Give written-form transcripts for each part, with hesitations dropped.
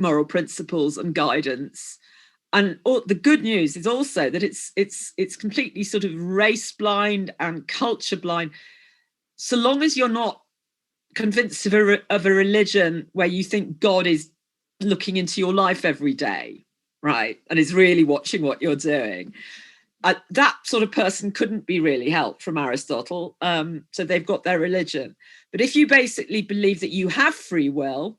moral principles and guidance. And the good news is also that it's completely sort of race blind and culture blind. So long as you're not convinced of a religion where you think God is looking into your life every day, right, and is really watching what you're doing, that sort of person couldn't be really helped from Aristotle. So they've got their religion. But if you basically believe that you have free will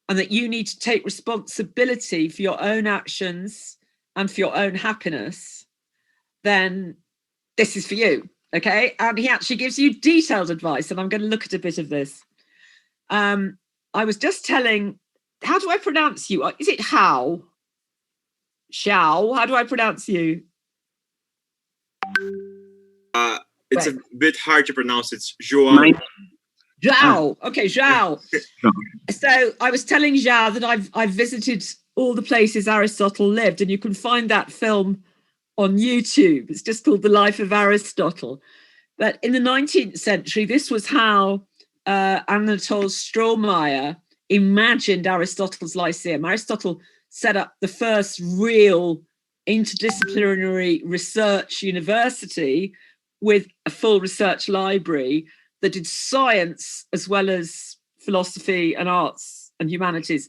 and that you need to take responsibility for your own actions and for your own happiness, then this is for you. Okay. And he actually gives you detailed advice. And I'm going to look at a bit of this. I was just telling, how do I pronounce you? Is it How? Xiao? How do I pronounce you? It's a bit hard to pronounce. It's Joao. Zhao. Okay, Zhao. So I was telling Zhao that I've visited all the places Aristotle lived, and you can find that film on YouTube. It's just called The Life of Aristotle. But in the 19th century, this was how Anatole Strohmeyer imagined Aristotle's Lyceum. Aristotle set up the first real interdisciplinary research university with a full research library that did science as well as philosophy and arts and humanities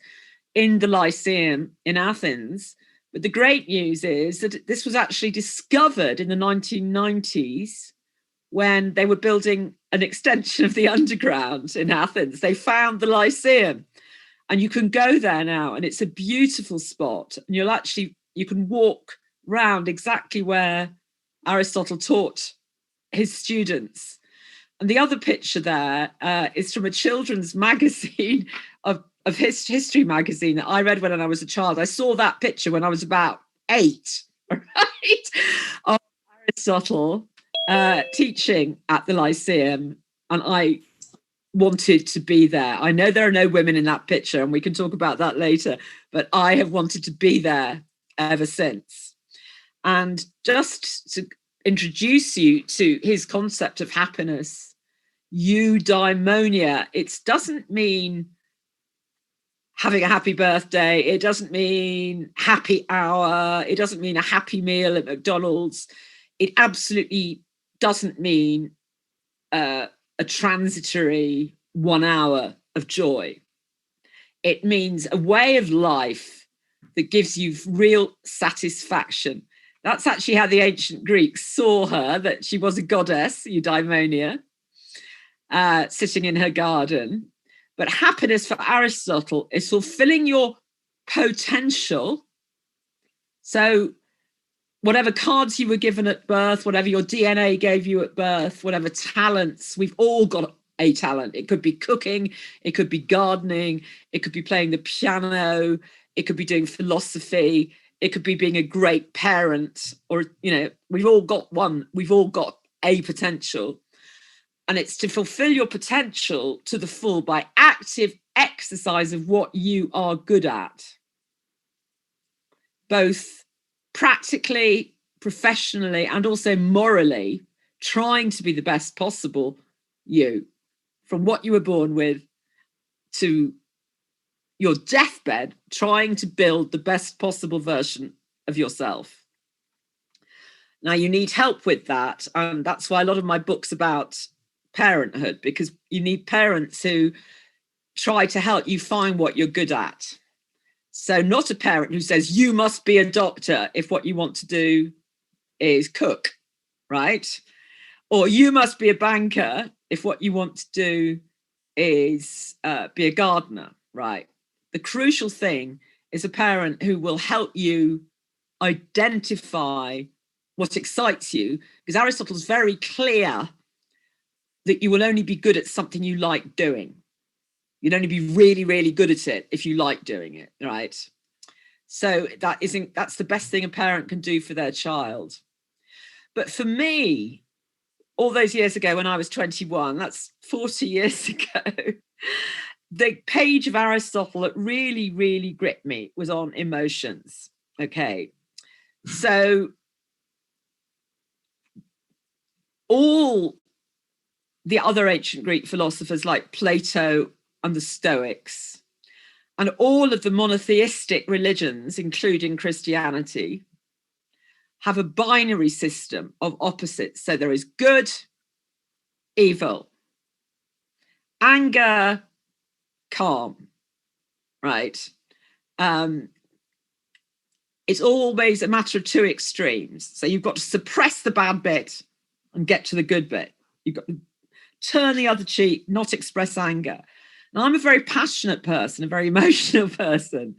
in the Lyceum in Athens. But the great news is that this was actually discovered in the 1990s when they were building an extension of the underground in Athens. They found the Lyceum, and you can go there now, and it's a beautiful spot. And you can walk round exactly where Aristotle taught his students. And the other picture there is from a children's magazine of history magazine that I read when I was a child. I saw that picture when I was about 8, right? Of Aristotle teaching at the Lyceum, and I wanted to be there. I know there are no women in that picture, and we can talk about that later, but I have wanted to be there ever since. And just to introduce you to his concept of happiness, eudaimonia, it doesn't mean having a happy birthday. It doesn't mean happy hour. It doesn't mean a happy meal at McDonald's. It absolutely doesn't mean a transitory 1 hour of joy. It means a way of life that gives you real satisfaction. That's actually how the ancient Greeks saw her, that she was a goddess, eudaimonia, sitting in her garden. But happiness for Aristotle is fulfilling your potential. So whatever cards you were given at birth, whatever your DNA gave you at birth, whatever talents, we've all got a talent. It could be cooking, it could be gardening, it could be playing the piano, it could be doing philosophy, it could be being a great parent, or, we've all got one, we've all got a potential. And it's to fulfill your potential to the full by active exercise of what you are good at, both practically, professionally, and also morally, trying to be the best possible you, from what you were born with to your deathbed, trying to build the best possible version of yourself. Now, you need help with that. And that's why a lot of my books about parenthood, because you need parents who try to help you find what you're good at. So not a parent who says you must be a doctor if what you want to do is cook, right? Or you must be a banker if what you want to do is be a gardener, right? The crucial thing is a parent who will help you identify what excites you, because Aristotle's very clear that you will only be good at something you like doing. You'd only be really, really good at it if you like doing it, right? So that's the best thing a parent can do for their child. But for me, all those years ago when I was 21, that's 40 years ago, the page of Aristotle that really, really gripped me was on emotions. Okay. So all the other ancient Greek philosophers like Plato and the Stoics And all of the monotheistic religions, including Christianity, have a binary system of opposites. So there is good, evil, anger, calm, right? It's always a matter of two extremes. So you've got to suppress the bad bit and get to the good bit. You've got to turn the other cheek, not express anger. Now, I'm a very passionate person, a very emotional person.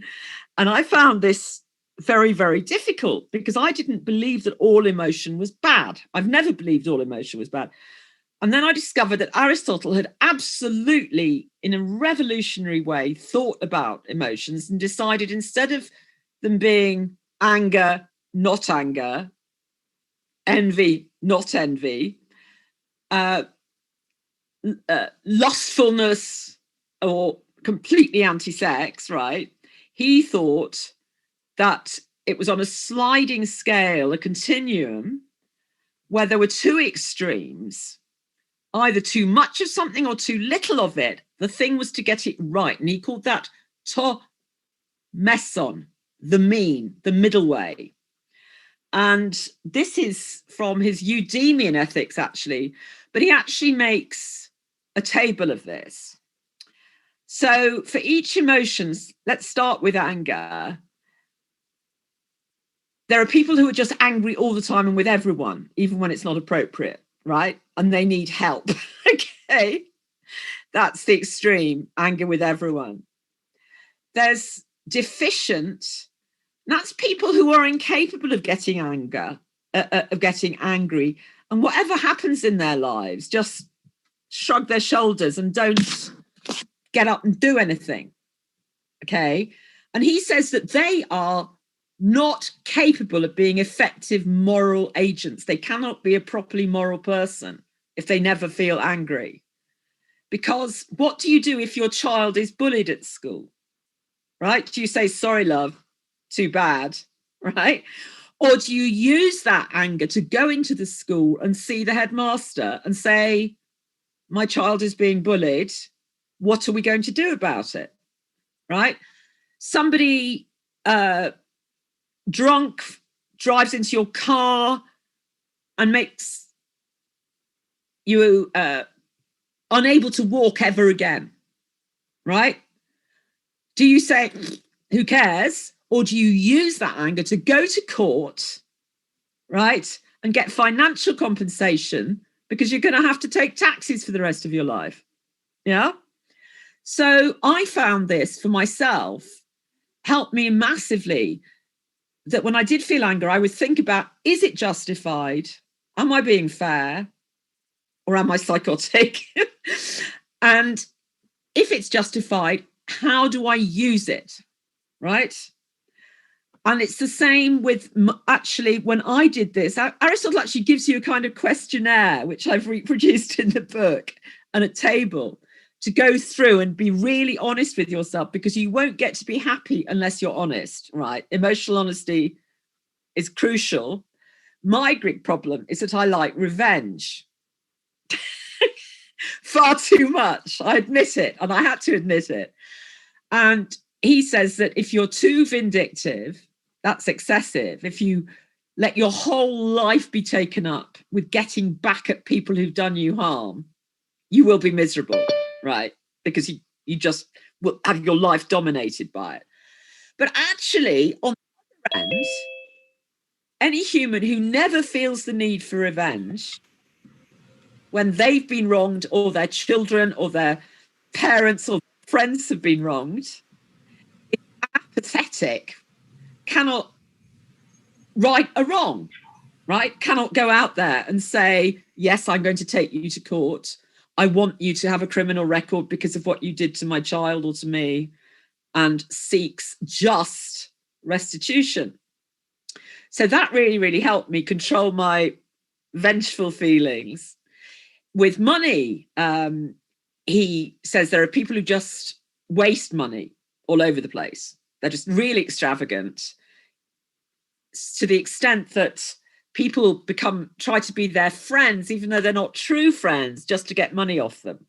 And I found this very, very difficult because I didn't believe that all emotion was bad. I've never believed all emotion was bad. And then I discovered that Aristotle had absolutely, in a revolutionary way, thought about emotions and decided instead of them being anger, not anger, envy, not envy, lustfulness, or completely anti-sex, right? He thought that it was on a sliding scale, a continuum, where there were two extremes, either too much of something or too little of it. The thing was to get it right. And he called that to meson, the mean, the middle way. And this is from his Eudemian ethics, actually, but he actually makes a table of this. So for each emotion, let's start with anger. There are people who are just angry all the time and with everyone, even when it's not appropriate, right? And they need help. Okay. That's the extreme, anger with everyone. There's deficient. That's people who are incapable of getting angry. And whatever happens in their lives, just shrug their shoulders and don't get up and do anything. Okay. And he says that they are not capable of being effective moral agents. They cannot be a properly moral person if they never feel angry. Because what do you do if your child is bullied at school? Right? Do you say, sorry, love, too bad, right? Or do you use that anger to go into the school and see the headmaster and say, my child is being bullied. What are we going to do about it? Right? Somebody drunk drives into your car and makes you unable to walk ever again. Right? Do you say, who cares? Or do you use that anger to go to court, right, and get financial compensation because you're going to have to take taxis for the rest of your life? Yeah. So I found this for myself helped me massively, that when I did feel anger, I would think about, is it justified? Am I being fair? Or am I psychotic? And if it's justified, how do I use it? Right? And it's the same with, actually, when I did this, Aristotle actually gives you a kind of questionnaire, which I've reproduced in the book, and a table to go through and be really honest with yourself, because you won't get to be happy unless you're honest, right? Emotional honesty is crucial. My Greek problem is that I like revenge far too much. I admit it, and I had to admit it. And he says that if you're too vindictive, that's excessive. If you let your whole life be taken up with getting back at people who've done you harm, you will be miserable, right? Because you just will have your life dominated by it. But actually, on the other end, any human who never feels the need for revenge when they've been wronged, or their children or their parents or friends have been wronged, is apathetic, cannot right a wrong, right? Cannot go out there and say, yes, I'm going to take you to court. I want you to have a criminal record because of what you did to my child or to me, and seeks just restitution. So that really, really helped me control my vengeful feelings. With money, he says there are people who just waste money all over the place. They're just really extravagant, to the extent that people try to be their friends, even though they're not true friends, just to get money off them,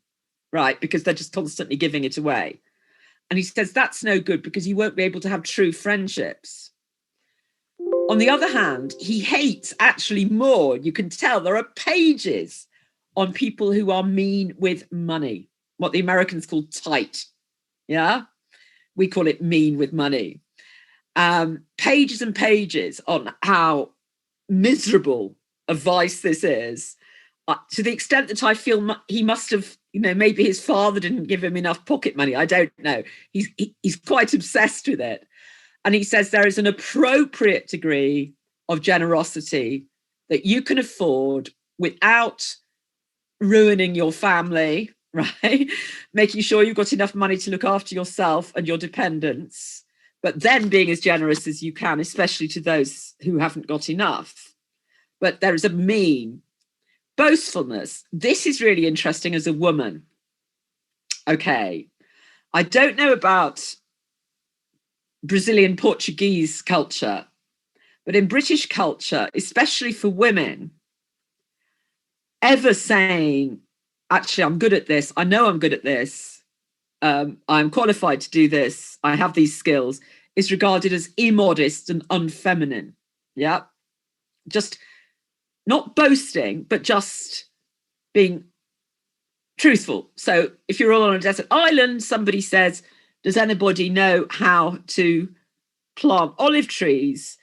right? Because they're just constantly giving it away. And he says that's no good because you won't be able to have true friendships. On the other hand, he hates actually more. You can tell there are pages on people who are mean with money, what the Americans call tight. Yeah, we call it mean with money. Pages and pages on how miserable a vice this is, to the extent that I feel he must have, maybe his father didn't give him enough pocket money. I don't know. He's quite obsessed with it. And he says there is an appropriate degree of generosity that you can afford without ruining your family, right? Making sure you've got enough money to look after yourself and your dependents, but then being as generous as you can, especially to those who haven't got enough. But there is a mean boastfulness. This is really interesting as a woman. Okay. I don't know about Brazilian Portuguese culture, but in British culture, especially for women, ever saying, actually, I'm good at this. I know I'm good at this. I'm qualified to do this. I have these skills, is regarded as immodest and unfeminine. Yeah. Just not boasting, but just being truthful. So if you're all on a desert island, somebody says, does anybody know how to plant olive trees?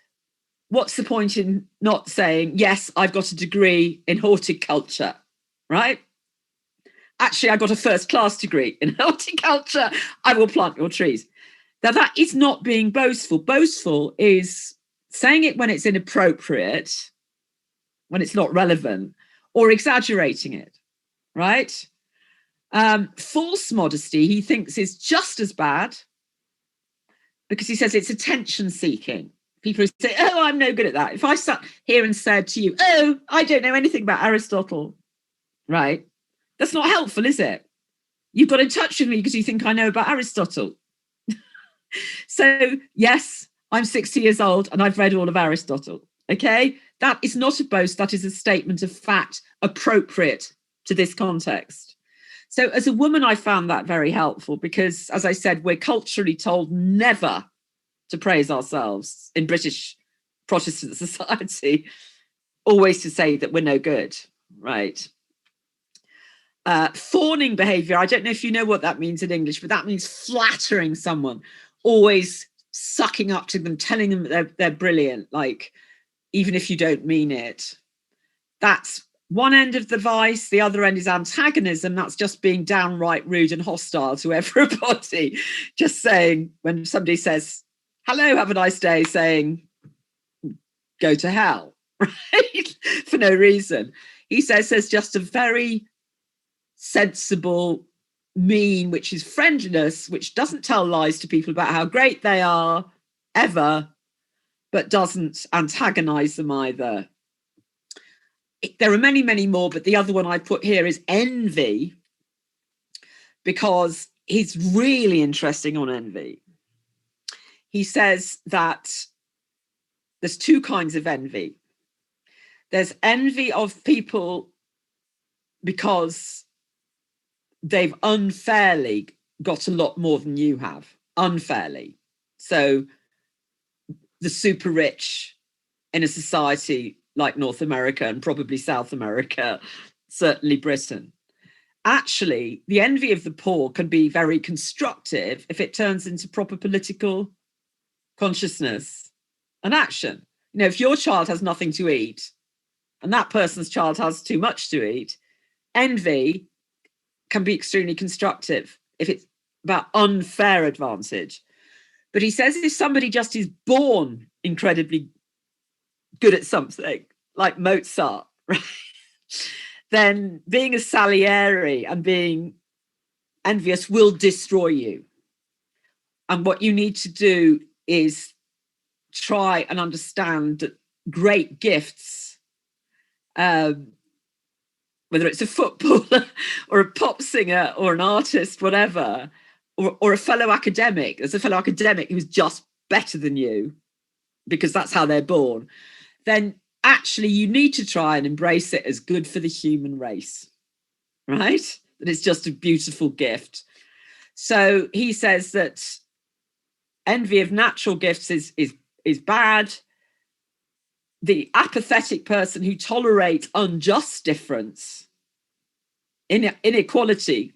What's the point in not saying, yes, I've got a degree in horticulture, right? Actually, I got a first-class degree in horticulture. I will plant your trees. Now, that is not being boastful. Boastful is saying it when it's inappropriate, when it's not relevant, or exaggerating it, right? False modesty, he thinks, is just as bad because he says it's attention seeking. People who say, oh, I'm no good at that. If I sat here and said to you, oh, I don't know anything about Aristotle, right? That's not helpful, is it? You've got in touch with me because you think I know about Aristotle. So, yes, I'm 60 years old and I've read all of Aristotle, okay? That is not a boast. That is a statement of fact appropriate to this context. So as a woman, I found that very helpful because, as I said, we're culturally told never to praise ourselves in British Protestant society, always to say that we're no good, right? Fawning behavior, I don't know if you know what that means in English, but that means flattering someone, always sucking up to them, telling them that they're brilliant, like, even if you don't mean it. That's one end of the vice. The other end is antagonism. That's just being downright rude and hostile to everybody. Just saying, when somebody says, hello, have a nice day, saying, go to hell, right? For no reason. He says there's just a very sensible mean, which is friendliness, which doesn't tell lies to people about how great they are ever, but doesn't antagonize them either. There are many, many more, but the other one I put here is envy, because he's really interesting on envy. He says that there's two kinds of envy. There's envy of people because they've unfairly got a lot more than you have, unfairly. So the super rich in a society like North America and probably South America, certainly Britain. Actually, the envy of the poor can be very constructive if it turns into proper political consciousness and action. You know, if your child has nothing to eat and that person's child has too much to eat, envy can be extremely constructive if it's about unfair advantage. But he says if somebody just is born incredibly good at something, like Mozart, right, then being a Salieri and being envious will destroy you. And what you need to do is try and understand that great gifts, whether it's a footballer or a pop singer or an artist, whatever, or a fellow academic. There's a fellow academic who's just better than you because that's how they're born. Then actually you need to try and embrace it as good for the human race, right? That it's just a beautiful gift. So he says that envy of natural gifts is bad. The apathetic person who tolerates unjust difference, inequality,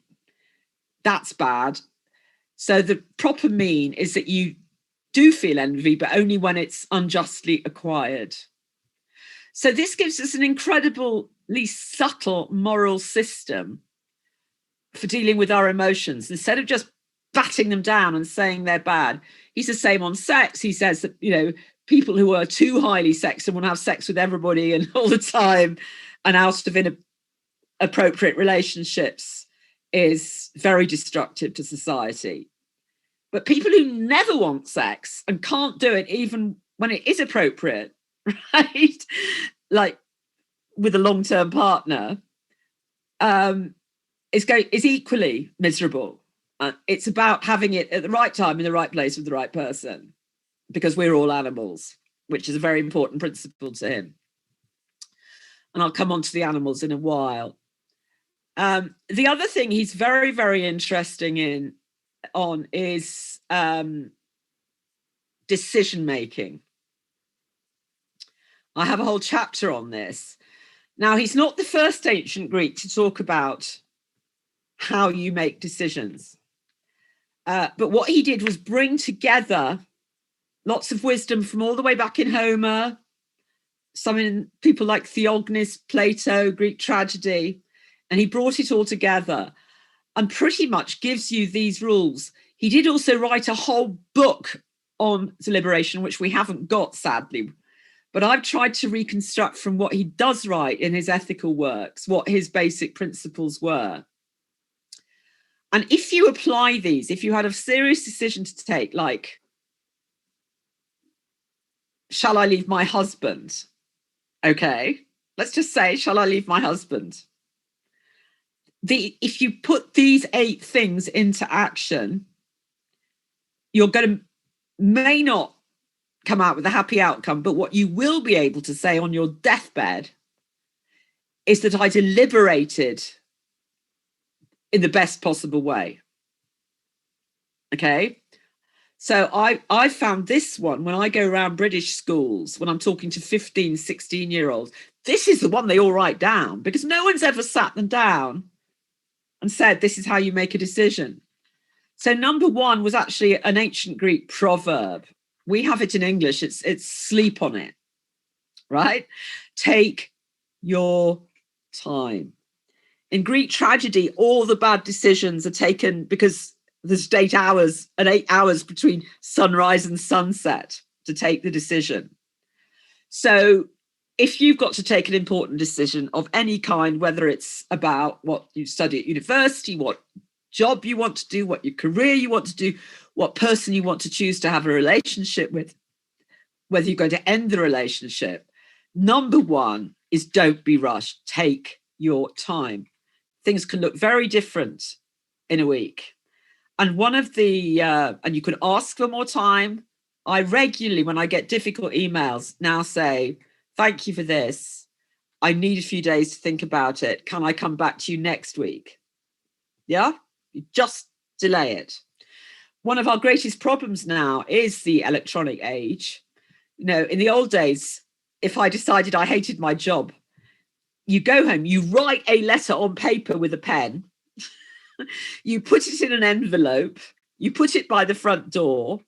that's bad. So the proper mean is that you do feel envy, but only when it's unjustly acquired. So this gives us an incredibly subtle moral system for dealing with our emotions. Instead of just batting them down and saying they're bad, he's the same on sex. He says that, people who are too highly sexed and want to have sex with everybody and all the time and out of inappropriate relationships is very destructive to society. But people who never want sex and can't do it even when it is appropriate, right? Like with a long-term partner, is equally miserable. It's about having it at the right time in the right place with the right person, because we're all animals, which is a very important principle to him. And I'll come on to the animals in a while. The other thing he's very, very interesting on is decision making. I have a whole chapter on this. Now, he's not the first ancient Greek to talk about how you make decisions. But what he did was bring together lots of wisdom from all the way back in Homer, some in people like Theognis, Plato, Greek tragedy, and he brought it all together and pretty much gives you these rules. He did also write a whole book on deliberation, which we haven't got, sadly, but I've tried to reconstruct from what he does write in his ethical works, what his basic principles were. And if you apply these, if you had a serious decision to take, like, shall I leave my husband? Okay, let's just say, shall I leave my husband? If you put these 8 things into action, you're going to may not come out with a happy outcome, but what you will be able to say on your deathbed is that I deliberated in the best possible way. Okay. So I found this one when I go around British schools, when I'm talking to 15, 16-year-olds, this is the one they all write down, because no one's ever sat them down and said, this is how you make a decision. So number 1 was actually an ancient Greek proverb. We have it in English. It's sleep on it, right? Take your time. In Greek tragedy, all the bad decisions are taken because there's 8 hours between sunrise and sunset to take the decision. So if you've got to take an important decision of any kind, whether it's about what you study at university, what job you want to do, what your career you want to do, what person you want to choose to have a relationship with, whether you're going to end the relationship, number 1 is don't be rushed. Take your time. Things can look very different in a week. And one of the, and you can ask for more time. I regularly, when I get difficult emails, now say, thank you for this. I need a few days to think about it. Can I come back to you next week? Yeah, you just delay it. One of our greatest problems now is the electronic age. In the old days, if I decided I hated my job, you go home, you write a letter on paper with a pen, you put it in an envelope, you put it by the front door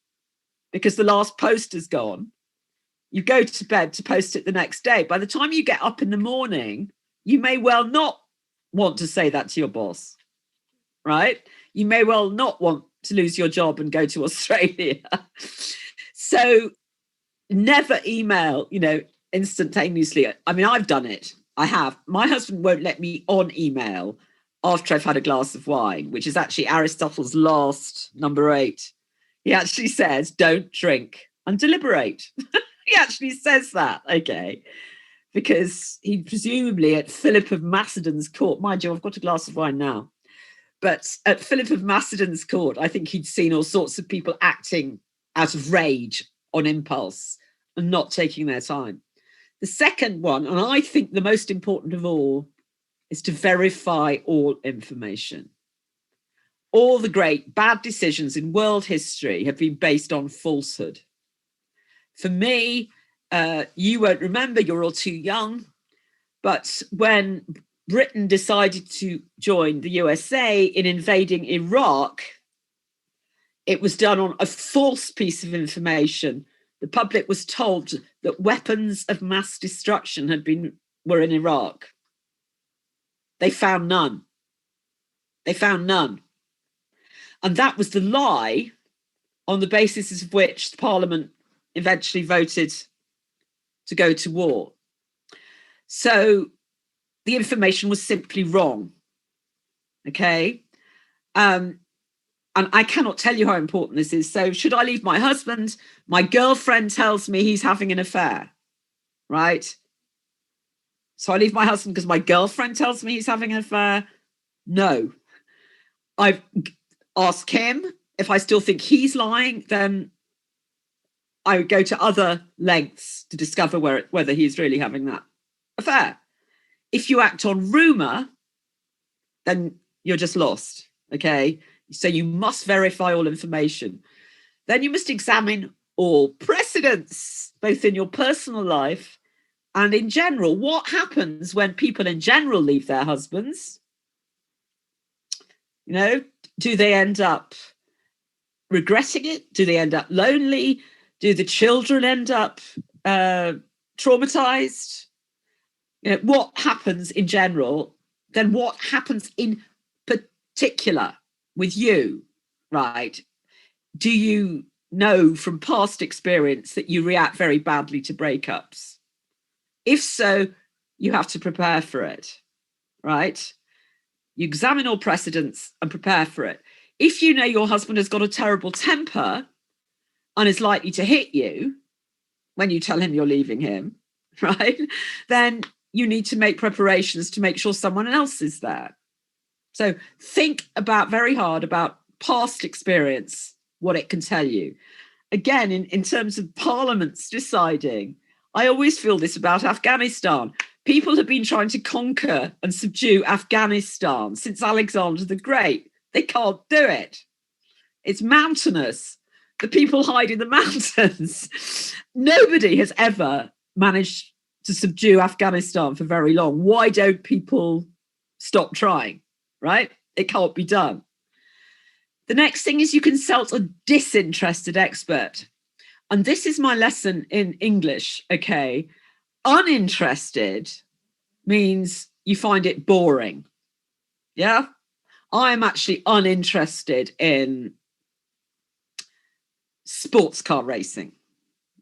because the last post is gone. You go to bed to post it the next day. By the time you get up in the morning, you may well not want to say that to your boss, right? You may well not want to lose your job and go to Australia. So never email, instantaneously. I mean, I've done it. I have. My husband won't let me on email after I've had a glass of wine, which is actually Aristotle's last, number 8. He actually says, don't drink and deliberate. He actually says that, okay, because he presumably at Philip of Macedon's court, mind you, I've got a glass of wine now, but at Philip of Macedon's court, I think he'd seen all sorts of people acting out of rage on impulse and not taking their time. The second one, and I think the most important of all, is to verify all information. all the great bad decisions in world history have been based on falsehood. For me, you won't remember, you're all too young, but when Britain decided to join the USA in invading Iraq, it was done on a false piece of information. The public was told that weapons of mass destruction were in Iraq. They found none. They found none. And that was the lie on the basis of which the Parliament eventually voted to go to war. So the information was simply wrong. Okay. And I cannot tell you how important this is. So should I leave my husband? My girlfriend tells me he's having an affair, right? So I leave my husband because my girlfriend tells me he's having an affair? No. I've asked him. If I still think he's lying, then I would go to other lengths to discover whether he's really having that affair. If you act on rumour, then you're just lost, okay? So you must verify all information. Then you must examine all precedents, both in your personal life and in general. What happens when people in general leave their husbands? You know, do they end up regretting it? Do they end up lonely? Do the children end up traumatized? You know, what happens in general? Then what happens in particular with you, right? Do you know from past experience that you react very badly to breakups? If so, you have to prepare for it, right? You examine all precedents and prepare for it. If you know your husband has got a terrible temper and is likely to hit you when you tell him you're leaving him, right, then you need to make preparations to make sure someone else is there. So think very hard about past experience, what it can tell you. Again, in terms of parliaments deciding, I always feel this about Afghanistan. People have been trying to conquer and subdue Afghanistan since Alexander the Great. They can't do it. It's mountainous. The people hide in the mountains. Nobody has ever managed to subdue Afghanistan for very long. Why don't people stop trying, right? It can't be done. The next thing is you consult a disinterested expert. And this is my lesson in English, okay? Uninterested means you find it boring. Yeah? I'm actually uninterested in sports car racing.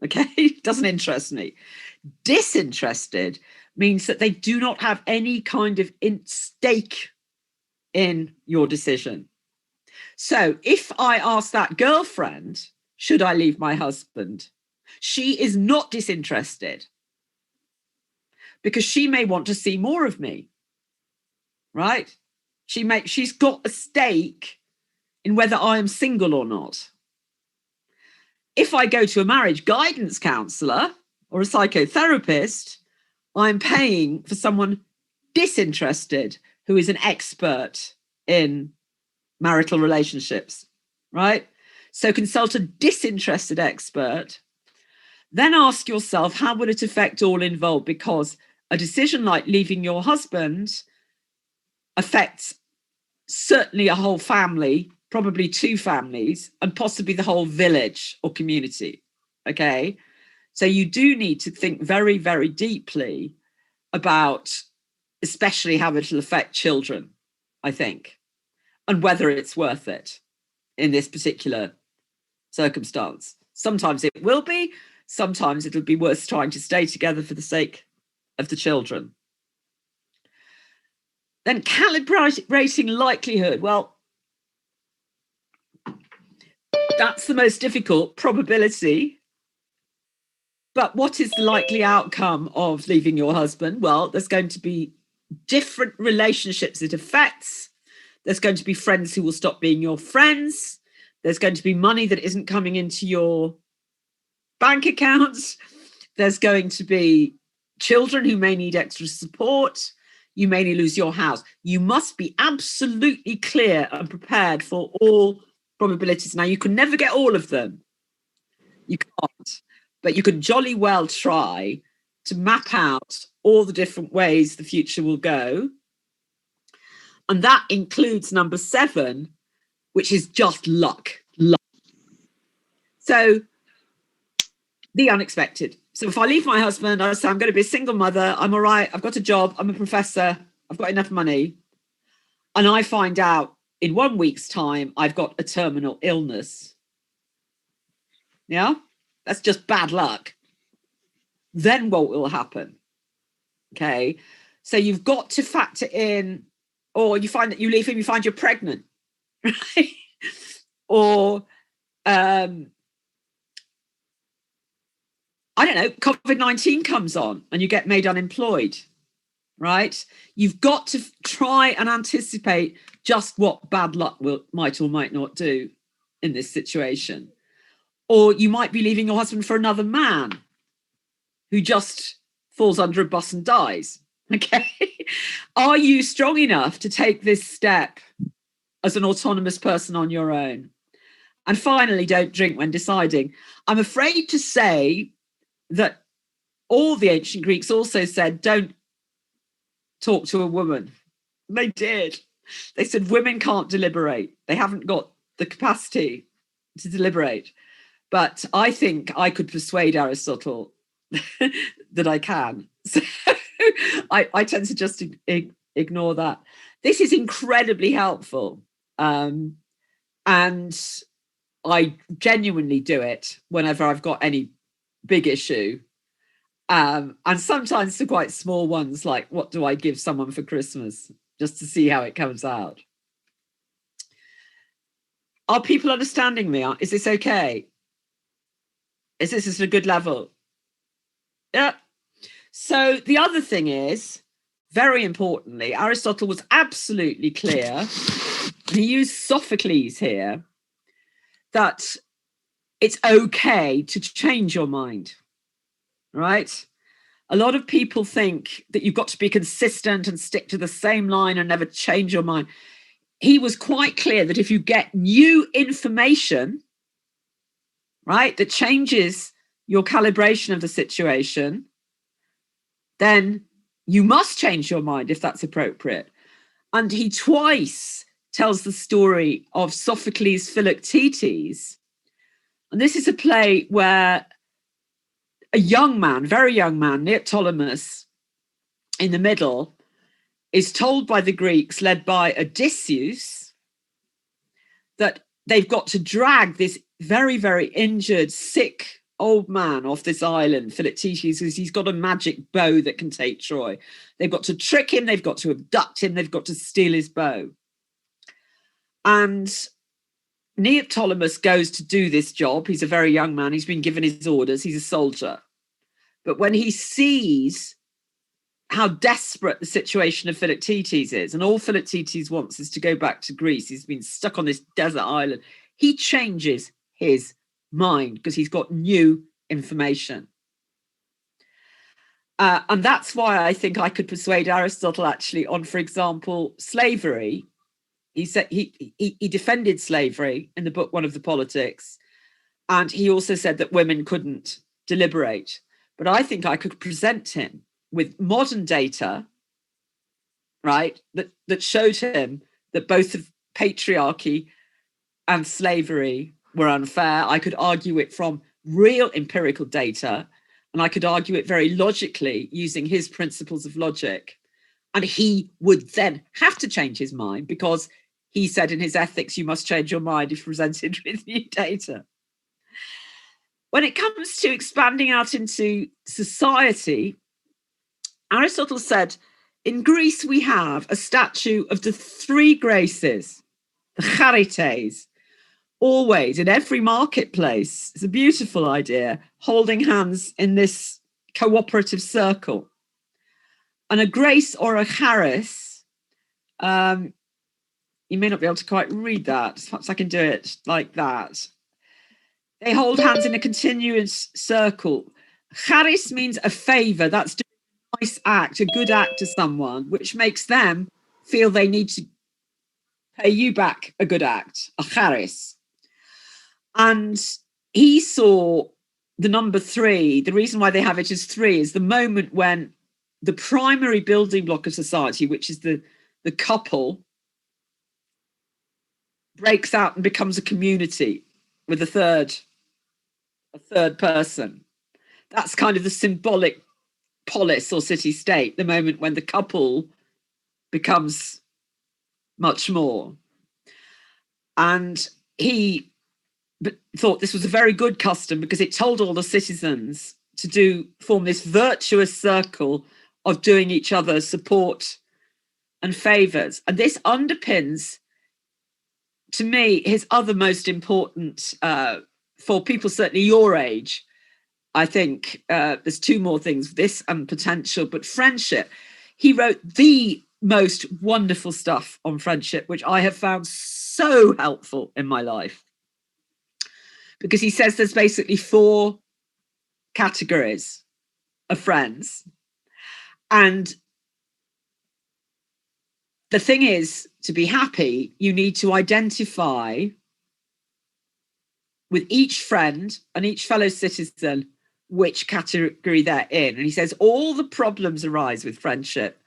Okay? It doesn't interest me. Disinterested means that they do not have any kind of stake in your decision. So if I ask that girlfriend, should I leave my husband? She is not disinterested because she may want to see more of me, right? She's got a stake in whether I am single or not. If I go to a marriage guidance counsellor or a psychotherapist, I'm paying for someone disinterested who is an expert in marital relationships, right? So consult a disinterested expert. Then ask yourself, how would it affect all involved? Because a decision like leaving your husband affects certainly a whole family, probably two families, and possibly the whole village or community, okay? So you do need to think very, very deeply about especially how it will affect children, I think, and whether it's worth it in this particular circumstance. Sometimes it will be, sometimes it'll be worth trying to stay together for the sake of the children. Then calibrating likelihood. Well, that's the most difficult, probability. But what is the likely outcome of leaving your husband? Well, there's going to be different relationships it affects. There's going to be friends who will stop being your friends. There's going to be money that isn't coming into your bank accounts. There's going to be children who may need extra support. you may lose your house. You must be absolutely clear and prepared for all probabilities. Now, you can never get all of them. You can't. But you can jolly well try to map out all the different ways the future will go. And that includes number 7, which is just luck. So the unexpected. So if I leave my husband, I say I'm going to be a single mother, I'm all right, I've got a job, I'm a professor, I've got enough money, and I find out in 1 week's time I've got a terminal illness. Yeah, that's just bad luck. Then what will happen? Okay, so you've got to factor in, or you find that you leave him, you find you're pregnant, right? Or I don't know, COVID-19 comes on and you get made unemployed, right? You've got to try and anticipate just what bad luck might or might not do in this situation. Or you might be leaving your husband for another man who just falls under a bus and dies, okay? Are you strong enough to take this step as an autonomous person on your own? And finally, don't drink when deciding. I'm afraid to say that all the ancient Greeks also said, don't talk to a woman. They did. They said women can't deliberate. They haven't got the capacity to deliberate. But I think I could persuade Aristotle that I can. So I tend to just ignore that. This is incredibly helpful. And I genuinely do it whenever I've got any big issue. And sometimes the quite small ones, like what do I give someone for Christmas, just to see how it comes out. Are people understanding me? Is this okay? Is this at a good level? Yeah. So the other thing is, very importantly, Aristotle was absolutely clear, and he used Sophocles here, that it's okay to change your mind, right? A lot of people think that you've got to be consistent and stick to the same line and never change your mind. He was quite clear that if you get new information, right, that changes your calibration of the situation, then you must change your mind if that's appropriate. And he twice tells the story of Sophocles' Philoctetes. And this is a play where a young man, very young man, Neoptolemus, in the middle, is told by the Greeks, led by Odysseus, that they've got to drag this very, very injured, sick old man off this island, Philoctetes, because he's got a magic bow that can take Troy. They've got to trick him, they've got to abduct him, they've got to steal his bow. And Neoptolemus goes to do this job. He's a very young man. He's been given his orders. He's a soldier. But when he sees how desperate the situation of Philoctetes is, and all Philoctetes wants is to go back to Greece, he's been stuck on this desert island, he changes his mind because he's got new information. And that's why I think I could persuade Aristotle actually on, for example, slavery. He said he defended slavery in the book One of the Politics, and he also said that women couldn't deliberate. But I think I could present him with modern data, right, that showed him that both of patriarchy and slavery were unfair. I could argue it from real empirical data, and I could argue it very logically using his principles of logic. And he would then have to change his mind because he said in his ethics, you must change your mind if presented with new data. When it comes to expanding out into society, Aristotle said, in Greece, we have a statue of the 3 graces, the charites, always in every marketplace. It's a beautiful idea, holding hands in this cooperative circle. And a grace or a charis, you may not be able to quite read that. Perhaps I can do it like that. They hold hands in a continuous circle. Charis means a favor. That's doing nice act, a good act to someone, which makes them feel they need to pay you back a good act, a charis. And he saw the number 3, the reason why they have it as 3 is the moment when the primary building block of society, which is the couple, breaks out and becomes a community with a third person. That's kind of the symbolic polis or city state, the moment when the couple becomes much more. And he thought this was a very good custom because it told all the citizens to form this virtuous circle of doing each other support and favors. And this underpins, to me, his other most important, for people certainly your age, I think there's 2 more things, this and potential, but friendship. He wrote the most wonderful stuff on friendship, which I have found so helpful in my life. Because he says there's basically 4 categories of friends. And the thing is, to be happy, you need to identify with each friend and each fellow citizen which category they're in. And he says all the problems arise with friendship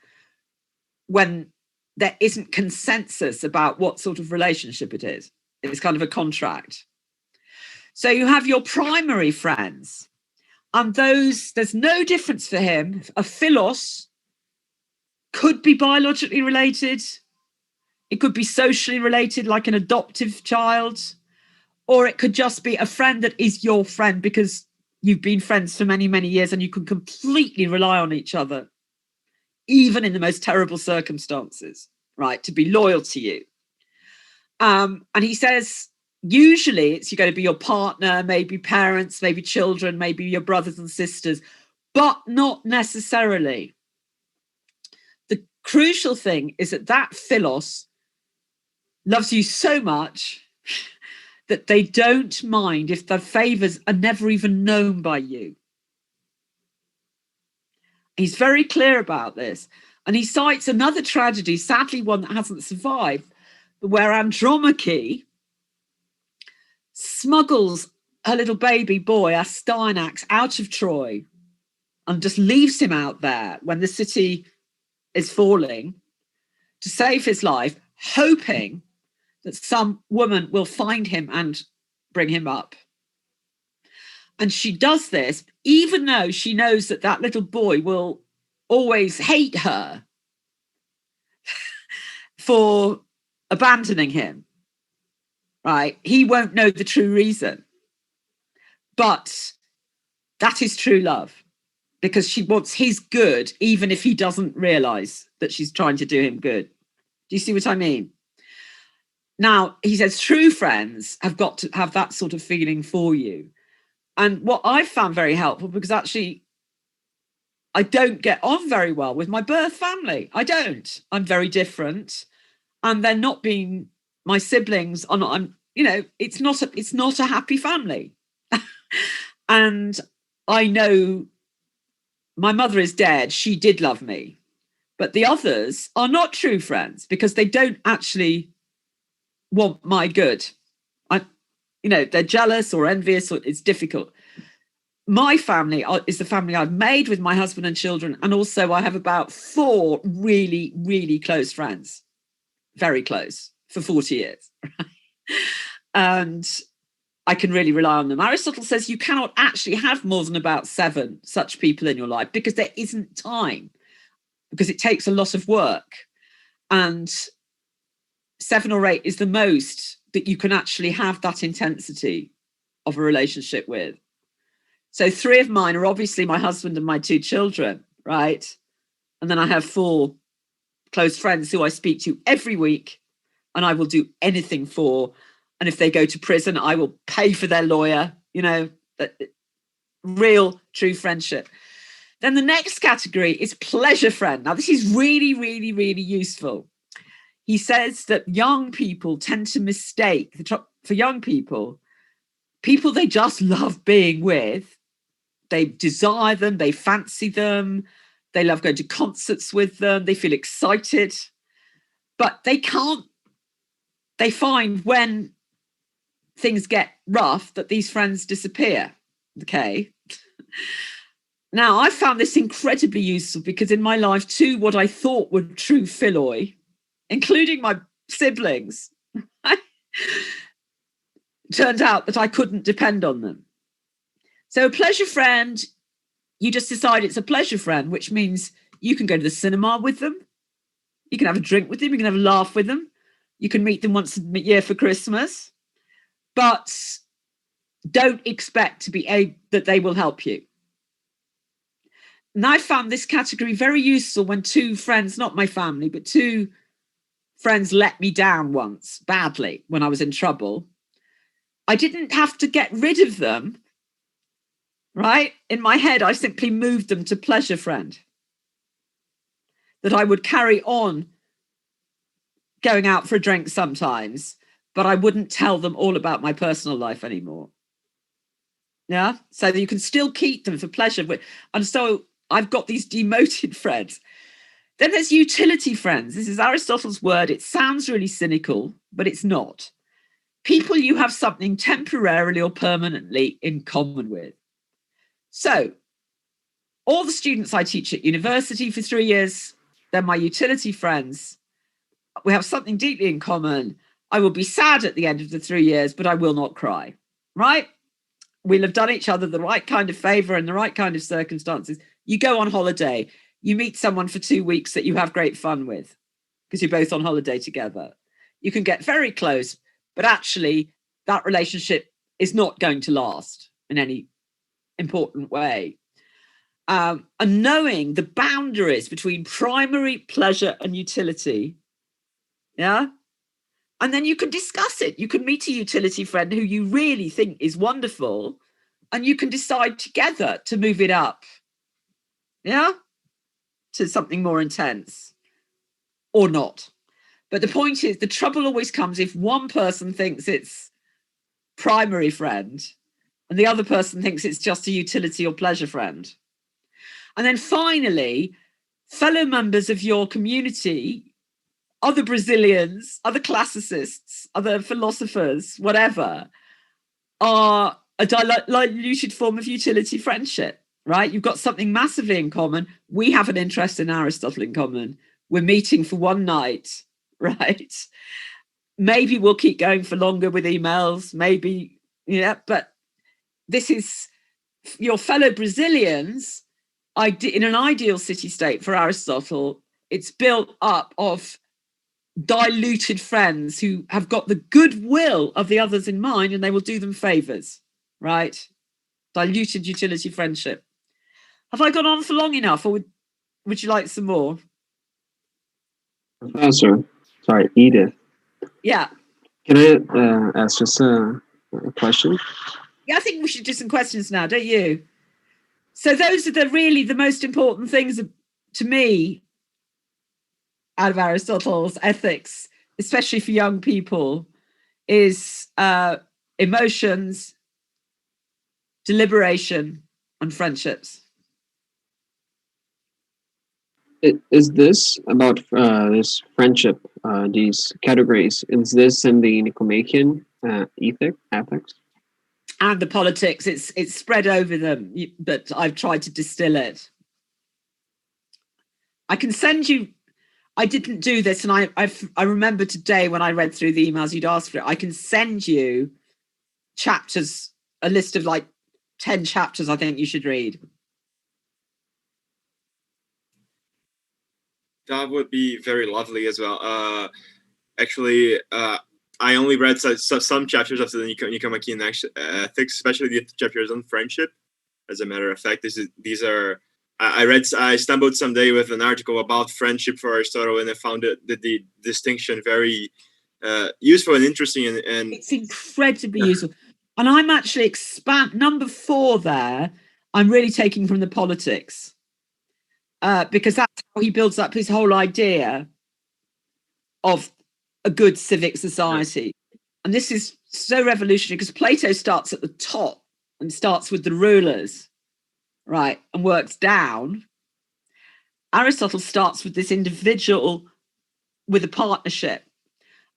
when there isn't consensus about what sort of relationship it is. It's kind of a contract. So you have your primary friends, and those, there's no difference for him. A philos could be biologically related. It could be socially related, like an adoptive child, or it could just be a friend that is your friend because you've been friends for many, many years and you can completely rely on each other, even in the most terrible circumstances, right, to be loyal to you. And he says, usually it's going to be your partner, maybe parents, maybe children, maybe your brothers and sisters, but not necessarily. The crucial thing is that philos loves you so much that they don't mind if their favors are never even known by you. He's very clear about this. And he cites another tragedy, sadly one that hasn't survived, where Andromache smuggles her little baby boy, Astyanax, out of Troy and just leaves him out there when the city is falling to save his life, hoping that some woman will find him and bring him up. And she does this, even though she knows that that little boy will always hate her for abandoning him, right? He won't know the true reason. But that is true love, because she wants his good, even if he doesn't realize that she's trying to do him good. Do you see what I mean? Now, he says true friends have got to have that sort of feeling for you. And what I've found very helpful, because actually I don't get on very well with my birth family. I don't. I'm very different. And they're not being, my siblings are not, it's not a happy family. And I know my mother is dead. She did love me. But the others are not true friends because they don't actually want my good. They're jealous or envious, or it's difficult. My family is the family I've made with my husband and children. And also I have about 4 really, really close friends, very close, for 40 years. Right? And I can really rely on them. Aristotle says you cannot actually have more than about 7 such people in your life because there isn't time, because it takes a lot of work. And 7 or 8 is the most that you can actually have that intensity of a relationship with. So 3 of mine are obviously my husband and my 2 children, right? And then I have 4 close friends who I speak to every week and I will do anything for. And if they go to prison, I will pay for their lawyer, real, true friendship. Then the next category is pleasure friend. Now, this is really, really, really useful. He says that young people tend to mistake, for young people they just love being with. They desire them, they fancy them, They love going to concerts with them. They feel excited, but they find when things get rough that these friends disappear. Okay. Now, I found this incredibly useful because in my life, too, what I thought were true philoi, including my siblings, turned out that I couldn't depend on them. So a pleasure friend, you just decide it's a pleasure friend, which means you can go to the cinema with them. You can have a drink with them. You can have a laugh with them. You can meet them once a year for Christmas. But don't expect to be that they will help you. And I found this category very useful when two friends, not my family, but two friends let me down once badly when I was in trouble. I didn't have to get rid of them, right? In my head, I simply moved them to pleasure friend. That I would carry on going out for a drink sometimes, but I wouldn't tell them all about my personal life anymore. Yeah, so that you can still keep them for pleasure. And so I've got these demoted friends. Then there's utility friends. This is Aristotle's word. It sounds really cynical, but it's not. People you have something temporarily or permanently in common with. So all the students I teach at university for 3 years, they're my utility friends. We have something deeply in common. I will be sad at the end of the 3 years, but I will not cry, right? We'll have done each other the right kind of favor and the right kind of circumstances. You go on holiday, you meet someone for 2 weeks that you have great fun with because you're both on holiday together. You can get very close, but actually that relationship is not going to last in any important way. And knowing the boundaries between primary pleasure and utility, yeah? And then you can discuss it. You can meet a utility friend who you really think is wonderful, and you can decide together to move it up, yeah, to something more intense or not. But the point is, the trouble always comes if one person thinks it's primary friend and the other person thinks it's just a utility or pleasure friend. And then finally, fellow members of your community, other Brazilians, other classicists, other philosophers, whatever, are a diluted form of utility friendship, right? You've got something massively in common. We have an interest in Aristotle in common. We're meeting for one night, right? Maybe we'll keep going for longer with emails, maybe, yeah, but this is your fellow Brazilians. In an ideal city-state for Aristotle, it's built up of diluted friends who have got the goodwill of the others in mind and they will do them favors, right? Diluted utility friendship. Have I gone on for long enough, or would you like some more? Professor, sorry, Edith. Yeah. Can I ask just a question? Yeah, I think we should do some questions now, don't you? So those are really the most important things to me out of Aristotle's ethics, especially for young people, is emotions, deliberation, and friendships. Is this about this friendship, these categories, is this in the Nicomachean ethics? And the politics, it's spread over them, but I've tried to distill it. I can send you, I didn't do this, and I remember today when I read through the emails you'd asked for it, I can send you chapters, a list of like 10 chapters I think you should read. That would be very lovely as well. Actually, I only read some chapters of the Nicomachean ethics, especially the chapters on friendship. As a matter of fact, these are. I stumbled someday with an article about friendship for Aristotle, and I found the distinction very useful and interesting. And it's incredibly useful. And I'm actually number 4 there. I'm really taking from the politics because that's how he builds up his whole idea of a good civic society. And this is so revolutionary because Plato starts at the top and starts with the rulers, right, and works down. Aristotle starts with this individual with a partnership.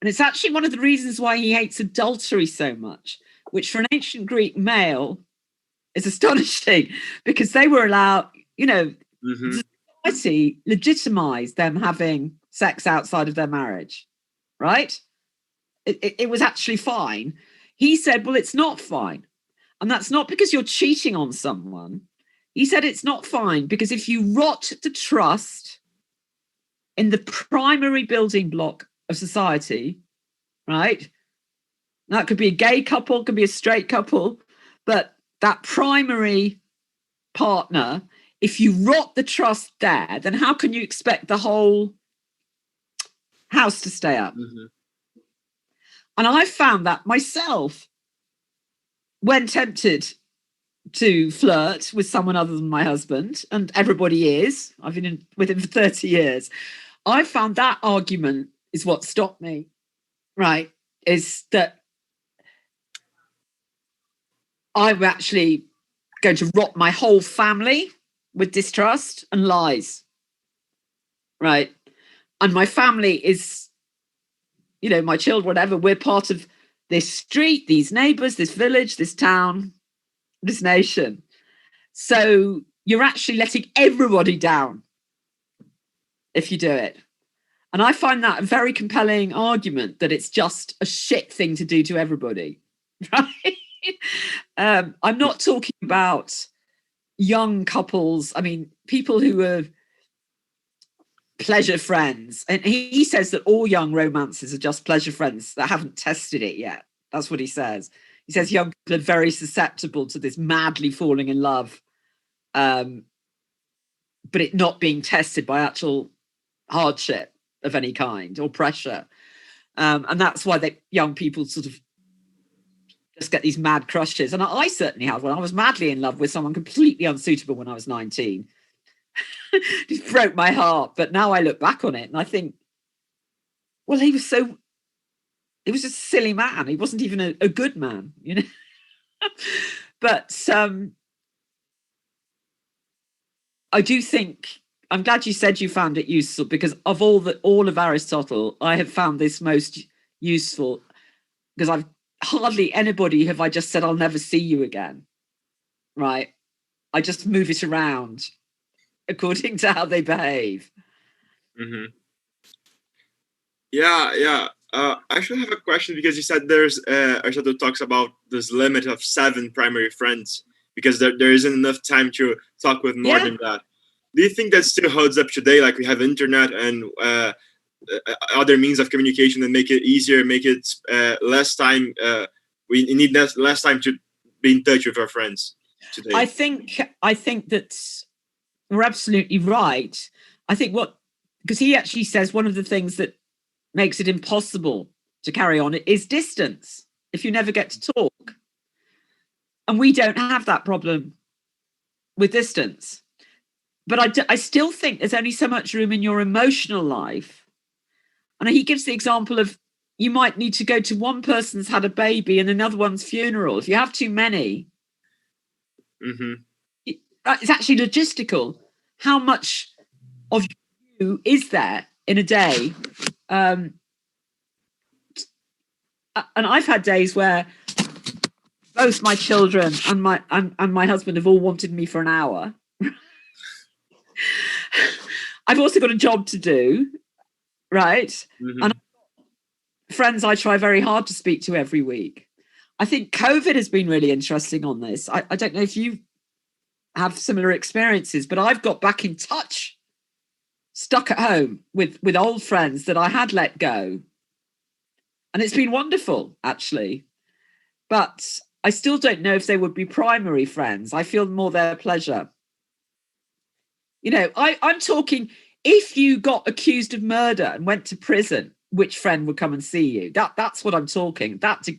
And it's actually one of the reasons why he hates adultery so much, which for an ancient Greek male is astonishing, because they were allowed, society legitimized them having sex outside of their marriage, right? It was actually fine. He said, well, it's not fine. And that's not because you're cheating on someone. He said it's not fine because if you rot the trust in the primary building block of society, right? That could be a gay couple, could be a straight couple, but that primary partner, if you rot the trust there, then how can you expect the whole house to stay up? Mm-hmm. And I found that myself when tempted to flirt with someone other than my husband, and everybody is. I've been with him for 30 years. I found that argument is what stopped me, right? Is that I'm actually going to rot my whole family with distrust and lies, right? And my family is, my children, whatever, we're part of this street, these neighbors, this village, this town, this nation. So you're actually letting everybody down if you do it. And I find that a very compelling argument that it's just a shit thing to do to everybody, right? I'm not talking about young couples. I mean, people who are pleasure friends. And he says that all young romances are just pleasure friends that haven't tested it yet. That's what he says. He says young people are very susceptible to this madly falling in love, but it not being tested by actual hardship of any kind or pressure. And that's why young people sort of just get these mad crushes. And I certainly had one. I was madly in love with someone completely unsuitable when I was 19. It broke my heart. But now I look back on it and I think, well, he was just a silly man. He wasn't even a good man, But I do think, I'm glad you said you found it useful, because of all of Aristotle, I have found this most useful, because I've hardly anybody have I just said, I'll never see you again. Right. I just move it around according to how they behave. Mm-hmm. Yeah. I actually have a question, because you said there's Aristotle talks about this limit of 7 primary friends because there isn't enough time to talk with more than that. Do you think that still holds up today? Like, we have internet and other means of communication that make it easier, make it less time. We need less time to be in touch with our friends today. I think that we're absolutely right. I think because he actually says one of the things that makes it impossible to carry on is distance, if you never get to talk. And we don't have that problem with distance. But I still think there's only so much room in your emotional life. And he gives the example of you might need to go to one person's had a baby and another one's funeral. If you have too many, it's actually logistical. How much of you is there in a day? And I've had days where both my children and my husband have all wanted me for an hour. I've also got a job to do, right? And friends I try very hard to speak to every week. I think COVID has been really interesting on this. I don't know if you have similar experiences, but I've got back in touch, stuck at home with old friends that I had let go. And it's been wonderful, actually. But I still don't know if they would be primary friends. I feel more their pleasure. I'm talking, if you got accused of murder and went to prison, which friend would come and see you? That's what I'm talking. That's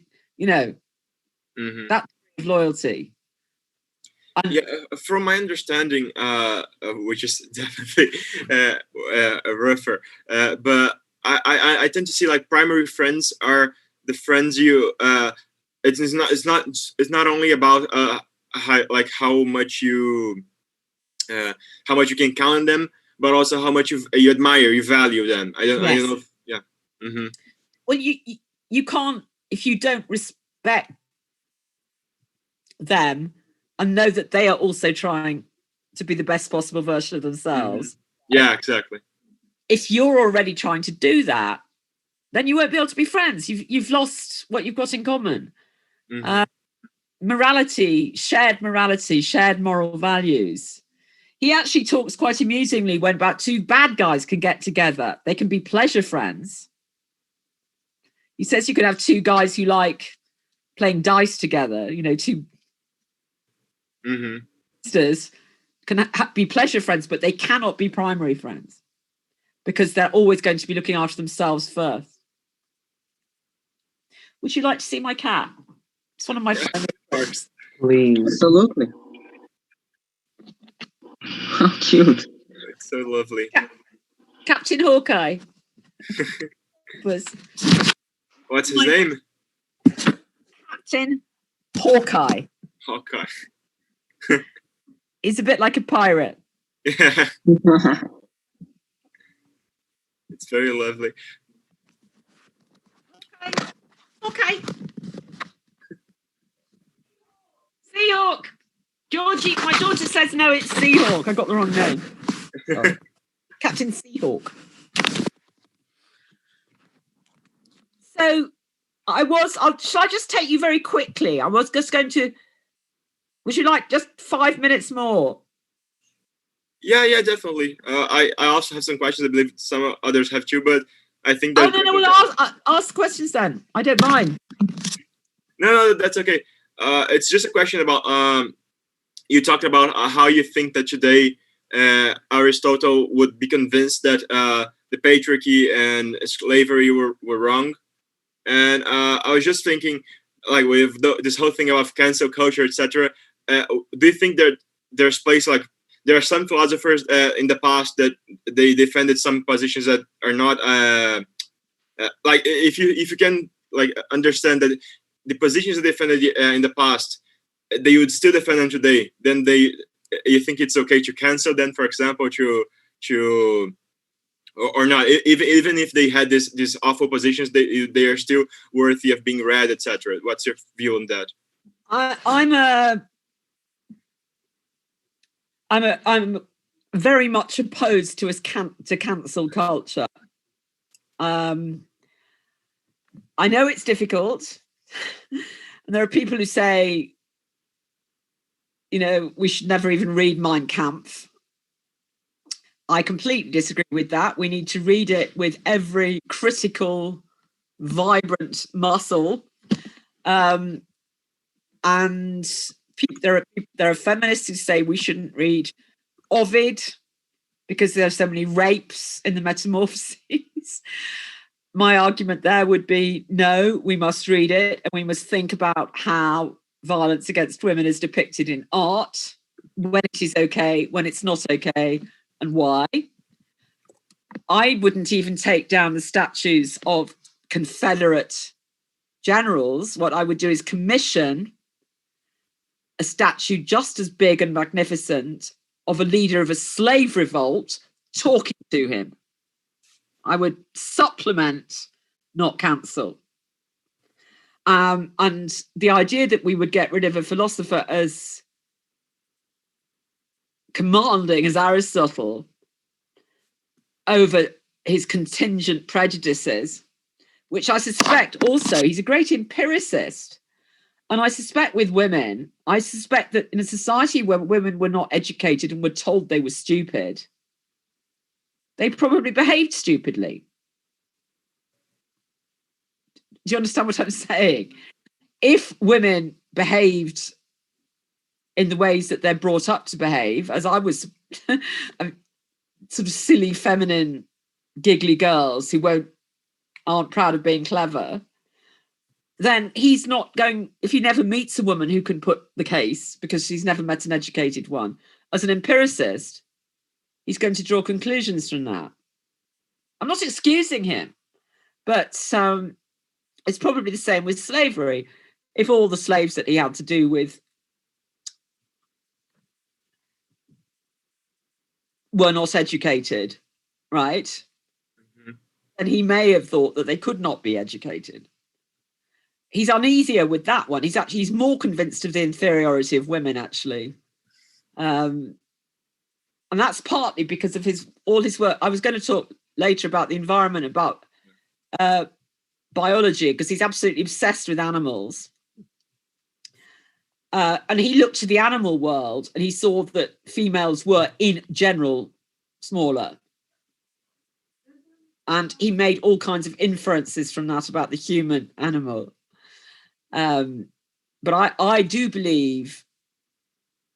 loyalty. From my understanding, which is definitely rougher, but I tend to see like primary friends are the friends you. It's not only about how much you can count on them, but also how much you admire, you value them. I don't know. Yeah. Mm-hmm. Well, you can't, if you don't respect them and know that they are also trying to be the best possible version of themselves. Mm-hmm. Yeah, exactly. If you're already trying to do that, then you won't be able to be friends. You've lost what you've got in common. Mm-hmm. Morality, shared moral values. He actually talks quite amusingly when about two bad guys can get together. They can be pleasure friends. He says you can have two guys who like playing dice together, you know, two sisters can be pleasure friends, but they cannot be primary friends because they're always going to be looking after themselves first. Would you like to see my cat? It's one of my favorites. Please. Absolutely. How cute. It's so lovely. Captain Hawkeye. What's his name? Captain Hawkeye. Hawkeye. He's a bit like a pirate. Yeah. It's very lovely. Okay. Seahawk. Georgie, my daughter says no, it's Seahawk. I got the wrong name. Sorry. Captain Seahawk. So shall I just take you very quickly? I was just going to, would you like just 5 minutes more? Yeah, definitely. I also have some questions. I believe some others have too, but I think that... Oh, no, well, ask questions then. I don't mind. No, that's okay. It's just a question about, you talked about how you think that today Aristotle would be convinced that the patriarchy and slavery were wrong. And I was just thinking, like, with this whole thing about cancel culture, etc., do you think that there's place, like, there are some philosophers in the past that they defended some positions that are not like, if you can, like, understand that the positions they defended in the past, they would still defend them today, then you think it's okay to cancel them, for example, or not, even if they had these awful positions, they are still worthy of being read, etc. What's your view on that? I'm very much opposed to cancel culture. I know it's difficult, and there are people who say, you know, we should never even read Mein Kampf. I completely disagree with that. We need to read it with every critical, vibrant muscle. And there are feminists who say we shouldn't read Ovid because there are so many rapes in the Metamorphoses. My argument there would be, no, we must read it, and we must think about how violence against women is depicted in art, when it is okay, when it's not okay, and why. I wouldn't even take down the statues of Confederate generals. What I would do is commission a statue just as big and magnificent of a leader of a slave revolt talking to him. I would supplement, not cancel. And the idea that we would get rid of a philosopher as commanding as Aristotle over his contingent prejudices, which I suspect also, he's a great empiricist. And I suspect with women, I suspect that in a society where women were not educated and were told they were stupid, they probably behaved stupidly. Do you understand what I'm saying? If women behaved in the ways that they're brought up to behave, as I was, sort of silly, feminine, giggly girls who aren't proud of being clever, then he's not going, if he never meets a woman who can put the case because she's never met an educated one, as an empiricist, he's going to draw conclusions from that. I'm not excusing him, but it's probably the same with slavery. If all the slaves that he had to do with were not educated, right? Mm-hmm. And he may have thought that they could not be educated. He's uneasier with that one. He's more convinced of the inferiority of women, actually. And that's partly because of all his work. I was going to talk later about the environment, about biology, because he's absolutely obsessed with animals. And he looked to the animal world and he saw that females were, in general, smaller. And he made all kinds of inferences from that about the human animal. But I do believe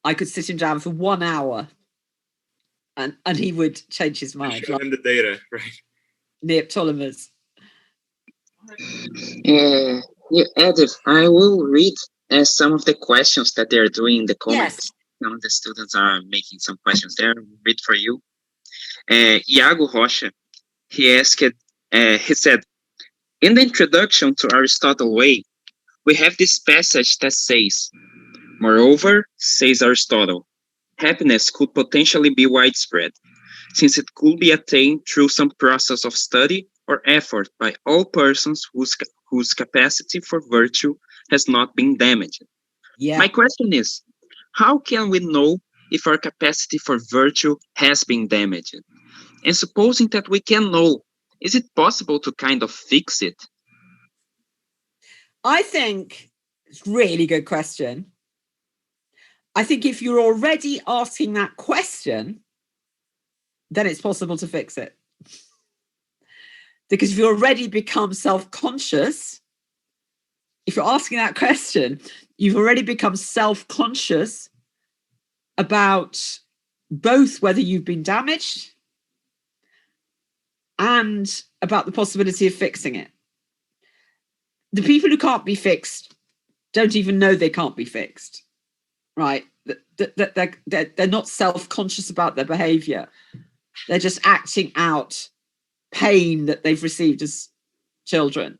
I could sit him down for 1 hour and he would change his mind. Show him the data, right? Neoptolemus. Yeah, Edith, I will read some of the questions that they're doing in the comments. Yes. Some of the students are making some questions there. I'll read for you. Iago Rocha, he asked, he said, in the introduction to Aristotle Way, we have this passage that says, moreover, says Aristotle, happiness could potentially be widespread, since it could be attained through some process of study or effort by all persons whose capacity for virtue has not been damaged. Yeah. My question is, how can we know if our capacity for virtue has been damaged? And supposing that we can know, is it possible to kind of fix it? I think it's a really good question. I think if you're already asking that question, then it's possible to fix it. Because if you already become self-conscious, if you're asking that question, you've already become self-conscious about both whether you've been damaged and about the possibility of fixing it. The people who can't be fixed don't even know they can't be fixed, right? They're not self-conscious about their behavior. They're just acting out pain that they've received as children.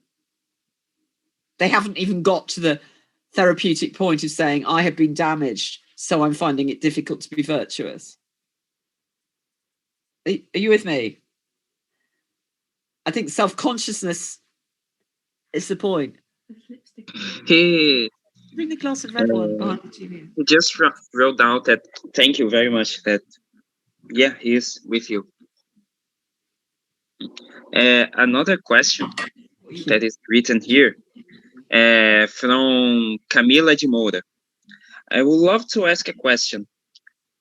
They haven't even got to the therapeutic point of saying, I have been damaged, so I'm finding it difficult to be virtuous. Are you with me? I think self-consciousness is the point. He Bring the glass of red one behind the TV. just wrote down that, thank you very much, that, yeah, he is with you. Another question that is written here from Camila de Moura. I would love to ask a question.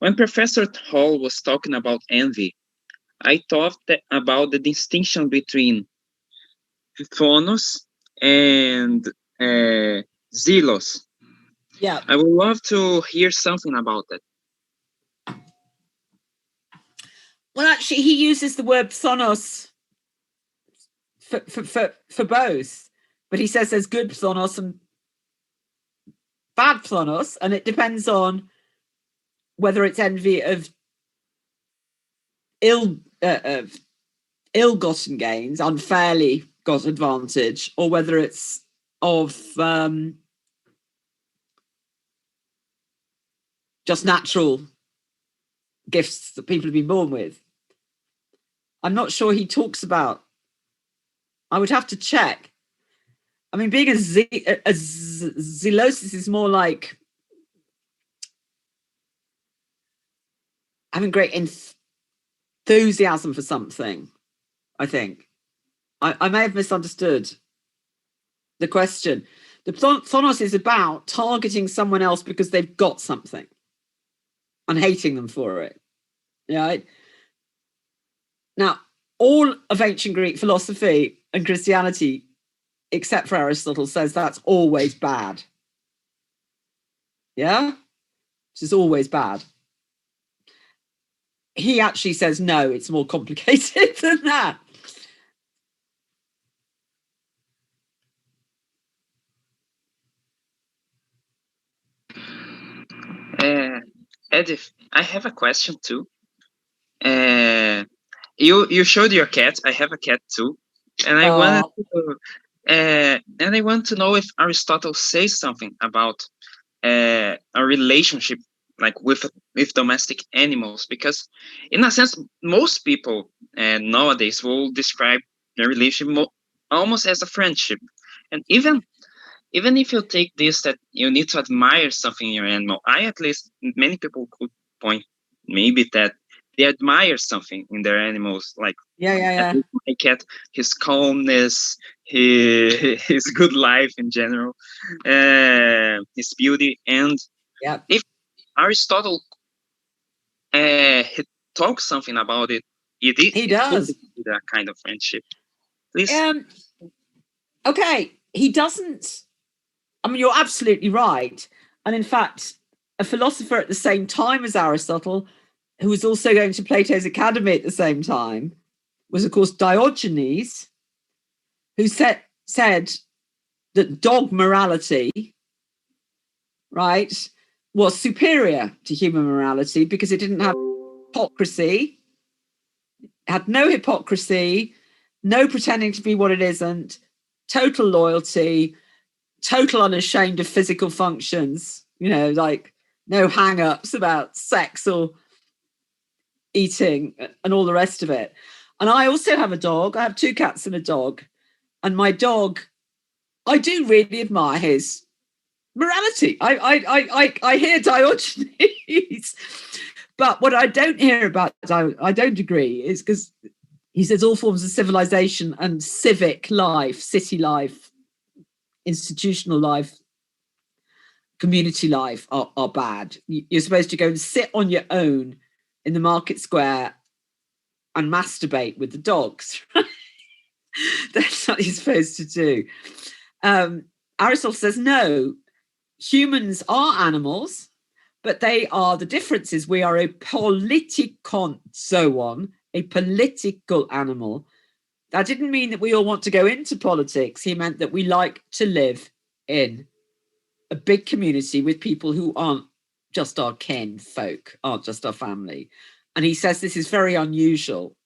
When Professor Hall was talking about envy, I thought about the distinction between phonos and zelos. Yeah. I would love to hear something about that. Well, actually, he uses the word phonos for both, but he says there's good phonos and bad phonos, and it depends on whether it's envy of ill-gotten gains, unfairly got advantage, or whether it's of just natural gifts that people have been born with. I'm not sure he talks about. I would have to check. I mean, being a zealosis is more like having great enthusiasm for something, I think. I may have misunderstood the question. The phonos is about targeting someone else because they've got something and hating them for it. Right? Now, all of ancient Greek philosophy and Christianity, except for Aristotle, says that's always bad. Yeah? Which is always bad. He actually says, no, it's more complicated than that. Edith, I have a question too. You showed your cat. I have a cat too, and I want to know if Aristotle says something about a relationship like with domestic animals, because in a sense most people nowadays will describe their relationship almost as a friendship. And even if you take this that you need to admire something in your animal, at least many people could point maybe that they admire something in their animals, like my cat, his calmness, his good life in general, his beauty. And if Aristotle he talks something about it, he does. That kind of friendship. Please. Okay, he doesn't. I mean, you're absolutely right. And in fact, a philosopher at the same time as Aristotle, who was also going to Plato's Academy at the same time, was, of course, Diogenes, who said that dog morality, right, was superior to human morality because it didn't have hypocrisy, had no hypocrisy, no pretending to be what it isn't, total loyalty, total unashamed of physical functions, like no hang-ups about sex or eating and all the rest of it. And I also have a dog. I have 2 cats and a dog. And my dog, I do really admire his morality. I hear Diogenes. But what I don't hear about, I don't agree, is because he says all forms of civilization and civic life, city life, institutional life, community life are bad. You're supposed to go and sit on your own in the market square and masturbate with the dogs. That's what you're supposed to do. Aristotle says, no, humans are animals, but they are the differences. We are a politikon zoon, a political animal. That didn't mean that we all want to go into politics. He meant that we like to live in a big community with people who aren't just our kin folk, aren't just our family. And he says this is very unusual.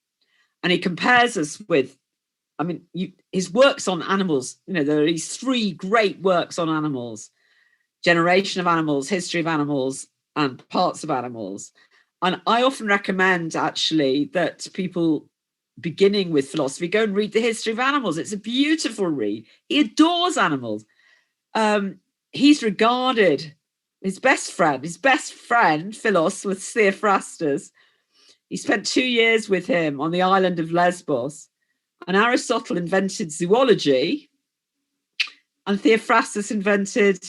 And he compares us with, his works on animals, there are these 3 great works on animals: Generation of Animals, History of Animals, and Parts of Animals. And I often recommend, actually, that people beginning with philosophy go and read the History of Animals. It's a beautiful read. He adores animals. He's regarded, his best friend, Philos, was Theophrastus. He spent 2 years with him on the island of Lesbos. And Aristotle invented zoology, and Theophrastus invented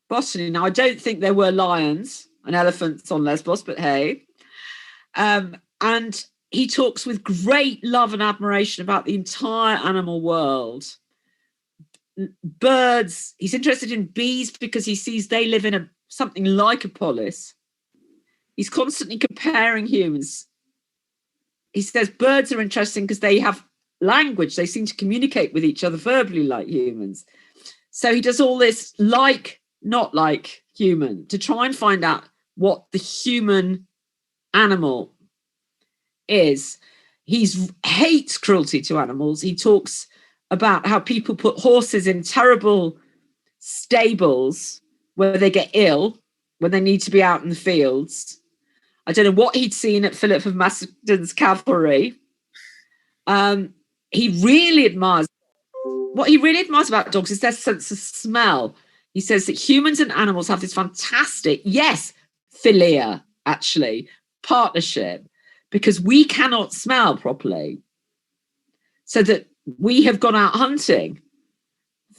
botany. Now, I don't think there were lions and elephants on Lesbos, but hey. And he talks with great love and admiration about the entire animal world. Birds, he's interested in bees because he sees they live in something like a polis. He's constantly comparing humans. He says birds are interesting because they have language. They seem to communicate with each other verbally like humans. So he does all this like, not like human, to try and find out what the human animal is. He hates cruelty to animals. He talks about how people put horses in terrible stables where they get ill when they need to be out in the fields. I don't know what he'd seen at Philip of Macedon's cavalry. He really admires about dogs is their sense of smell. He says that humans and animals have this fantastic, philia, actually, partnership, because we cannot smell properly. So that we have gone out hunting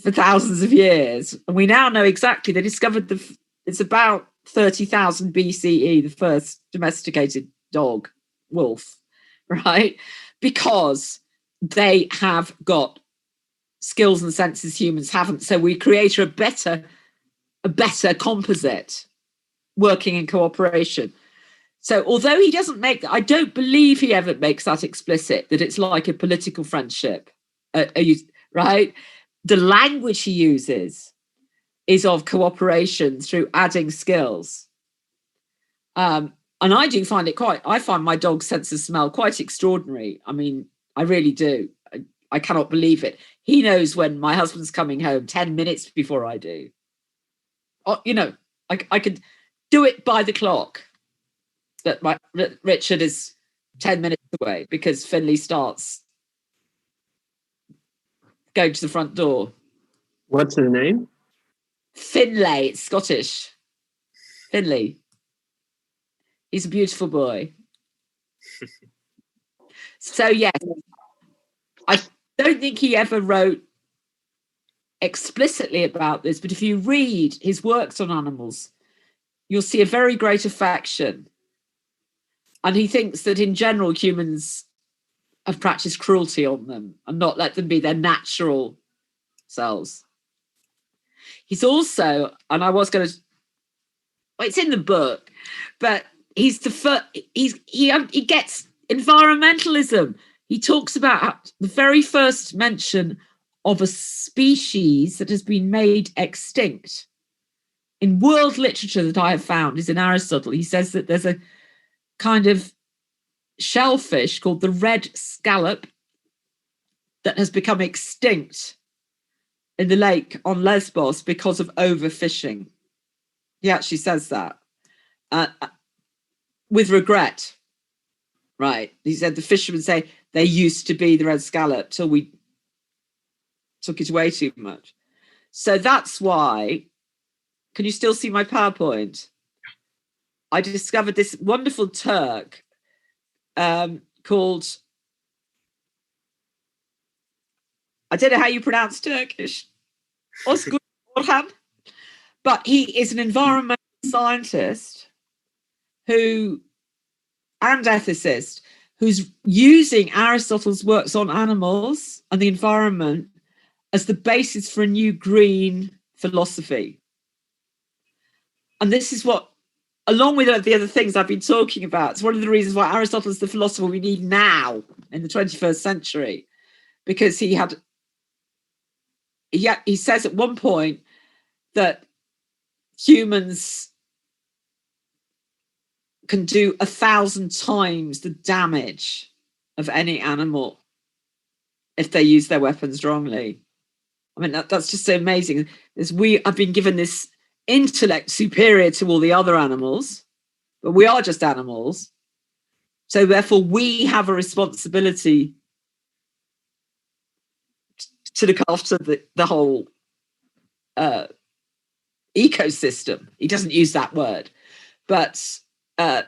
for thousands of years, and we now know exactly. They discovered it's about 30,000 BCE, the first domesticated dog, wolf, right? Because they have got skills and senses humans haven't. So we create a better composite working in cooperation. So although he doesn't make that, I don't believe he ever makes that explicit, that it's like a political friendship, right? The language he uses is of cooperation through adding skills. And I do find I find my dog's sense of smell quite extraordinary. I mean, I really do. I cannot believe it. He knows when my husband's coming home 10 minutes before I do. I could do it by the clock. But Richard is 10 minutes away because Finlay starts going to the front door. What's his name? Finlay, it's Scottish. Finlay. He's a beautiful boy. So, yes, I don't think he ever wrote explicitly about this, but if you read his works on animals, you'll see a very great affection. And he thinks that in general, humans have practiced cruelty on them and not let them be their natural selves. He's also, and I was going to, well, it's in the book, but he's the first, he gets environmentalism. He talks about the very first mention of a species that has been made extinct in world literature that I have found is in Aristotle. He says that there's a kind of shellfish called the red scallop that has become extinct in the lake on Lesbos because of overfishing. He actually says that with regret, right? He said the fishermen say there used to be the red scallop till we took it away too much. So that's why, can you still see my PowerPoint? I discovered this wonderful Turk called, I don't know how you pronounce Turkish, Özgür Orhan, but he is an environmental scientist and ethicist who's using Aristotle's works on animals and the environment as the basis for a new green philosophy. And this is what, along with the other things I've been talking about, it's one of the reasons why Aristotle is the philosopher we need now in the 21st century, because he says at one point that humans can do 1,000 times the damage of any animal if they use their weapons wrongly. I mean, that's just so amazing. We have been given this intellect superior to all the other animals, but we are just animals. So therefore, we have a responsibility to look after the whole ecosystem. He doesn't use that word, but I'm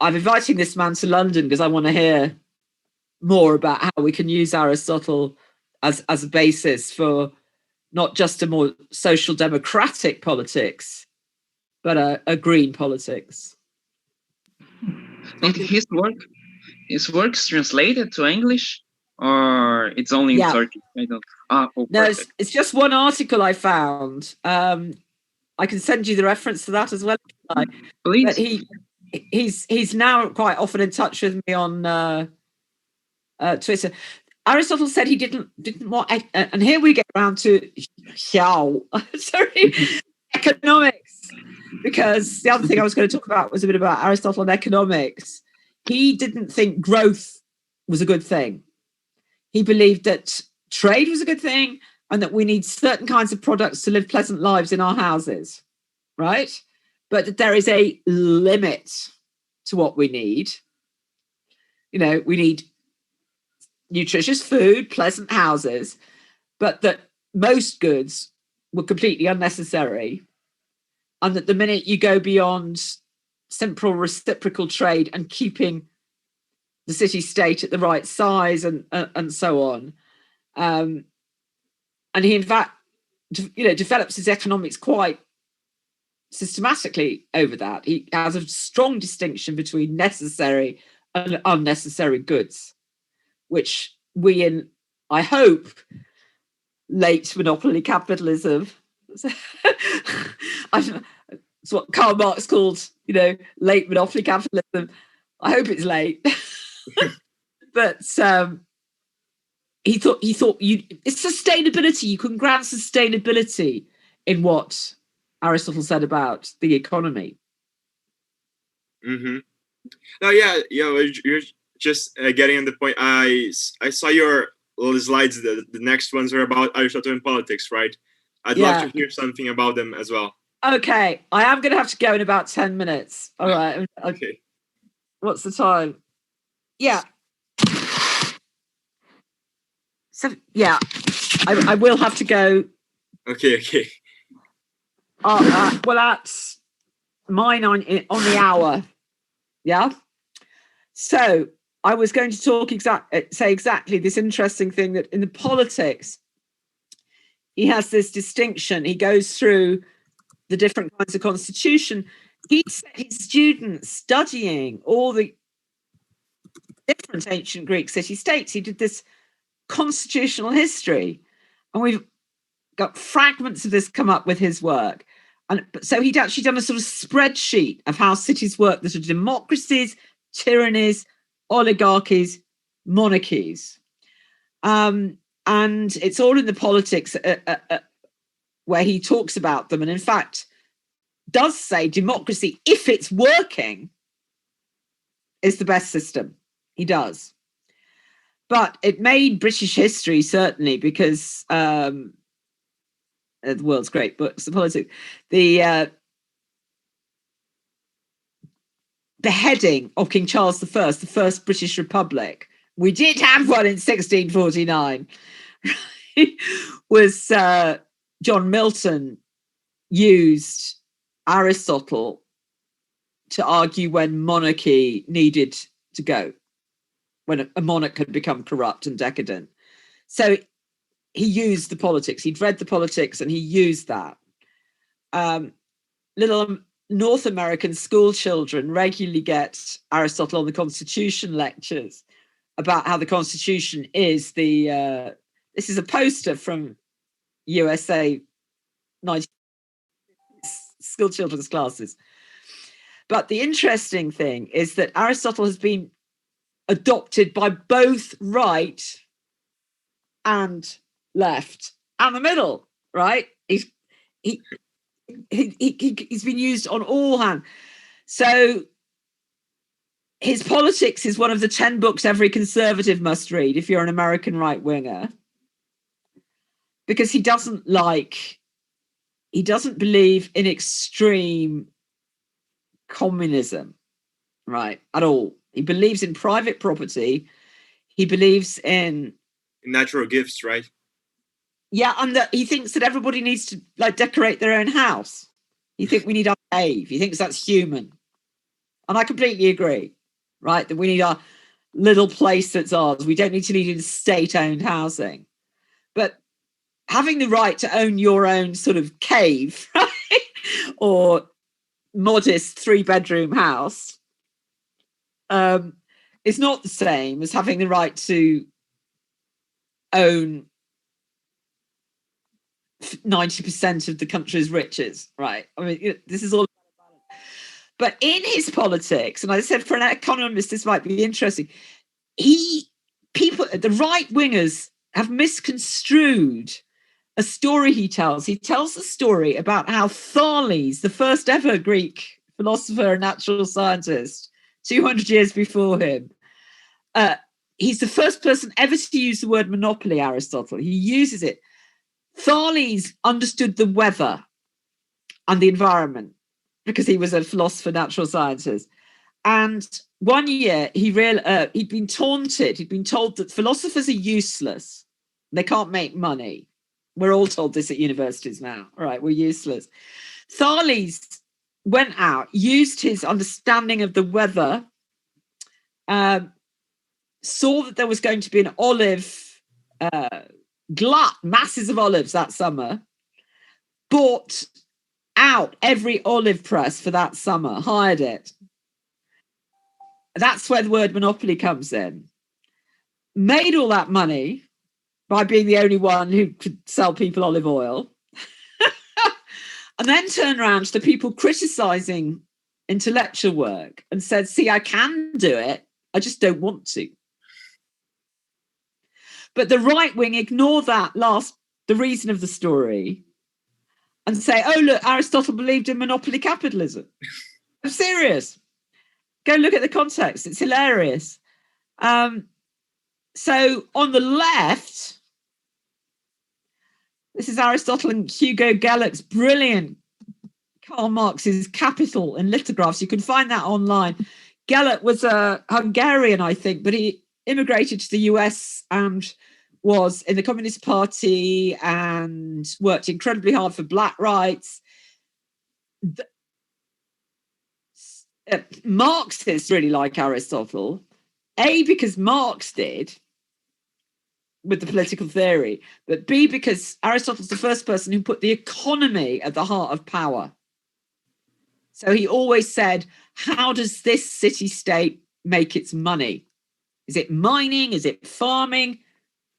inviting this man to London because I want to hear more about how we can use Aristotle as a basis for not just a more social democratic politics, but a green politics. And his work's translated to English, or it's only in Turkish? I don't. No, it's just one article I found. I can send you the reference to that as well. Please. But he's now quite often in touch with me on Twitter. Aristotle said he didn't want, and here we get around to economics, because the other thing I was going to talk about was a bit about Aristotle and economics. He didn't think growth was a good thing. He believed that trade was a good thing and that we need certain kinds of products to live pleasant lives in our houses, right? But that there is a limit to what we need. You know, we need nutritious food, pleasant houses, but that most goods were completely unnecessary. And that the minute you go beyond simple reciprocal trade and keeping the city-state at the right size and so on, and he in fact, develops his economics quite systematically over that. He has a strong distinction between necessary and unnecessary goods, which we in, I hope, late monopoly capitalism, it's what Karl Marx called, late monopoly capitalism. I hope it's late. But he thought it's sustainability. You can grant sustainability in what Aristotle said about the economy. Mm-hmm. Oh yeah, you're just getting on the point. I saw your little slides. The next ones are about Aristotle and politics, right? I'd love to hear something about them as well. Okay, I am going to have to go in about 10 minutes. All right. Okay. What's the time? Yeah. So, yeah, I will have to go. Okay. Well, that's mine on the hour. Yeah. So I was going to say exactly this interesting thing that in the politics, he has this distinction. He goes through the different kinds of constitution. He set his students studying all the different ancient Greek city-states. He did this constitutional history, and we've got fragments of this come up with his work. And so he'd actually done a sort of spreadsheet of how cities work that are democracies, tyrannies, oligarchies, monarchies. And it's all in the politics where he talks about them. And in fact, does say democracy, if it's working, is the best system. He does. But it made British history, certainly, because the world's great books, the politics, the beheading of King Charles I, the first British Republic. We did have one in 1649. Was John Milton used Aristotle to argue when monarchy needed to go, when a monarch had become corrupt and decadent. So he used the politics. He'd read the politics and he used that. Little North American school children regularly get Aristotle on the Constitution lectures about how the Constitution is the... this is a poster from USA 90 school children's classes. But the interesting thing is that Aristotle has been adopted by both right and left and the middle, right? He's been used on all hands. So his politics is one of the 10 books every conservative must read if you're an American right winger, because he doesn't believe in extreme communism, right, at all. He believes in private property. He believes in natural gifts, right? Yeah, and that he thinks that everybody needs to decorate their own house. He thinks we need our cave. He thinks that's human. And I completely agree, right? That we need our little place that's ours. We don't need to need state-owned housing. But having the right to own your own sort of cave, right? Or modest 3-bedroom house is not the same as having the right to own 90% of the country's riches, right? I mean, this is all about balance. But in his politics, and I said for an economist, this might be interesting. The right wingers have misconstrued a story he tells. He tells a story about how Thales, the first ever Greek philosopher and natural scientist, 200 years before him, he's the first person ever to use the word monopoly, Aristotle. He uses it. Thales understood the weather and the environment because he was a philosopher, natural scientist. And one year he'd been taunted. He'd been told that philosophers are useless. They can't make money. We're all told this at universities now. All right, we're useless. Thales went out, used his understanding of the weather, saw that there was going to be an olive glut, masses of olives that summer, bought out every olive press for that summer, hired it. That's where the word monopoly comes in. Made all that money by being the only one who could sell people olive oil. And then turned around to the people criticizing intellectual work and said, see, I can do it, I just don't want to. But the right wing ignore the reason of the story and say, oh, look, Aristotle believed in monopoly capitalism. I'm serious. Go look at the context. It's hilarious. So on the left, this is Aristotle and Hugo Gellec's brilliant Karl Marx's Capital in lithographs. You can find that online. Gellert was a Hungarian, I think, but he immigrated to the US and was in the Communist Party and worked incredibly hard for black rights. Marxists really like Aristotle, A, because Marx did with the political theory, but B, because Aristotle's the first person who put the economy at the heart of power. So he always said, how does this city-state make its money? Is it mining? Is it farming?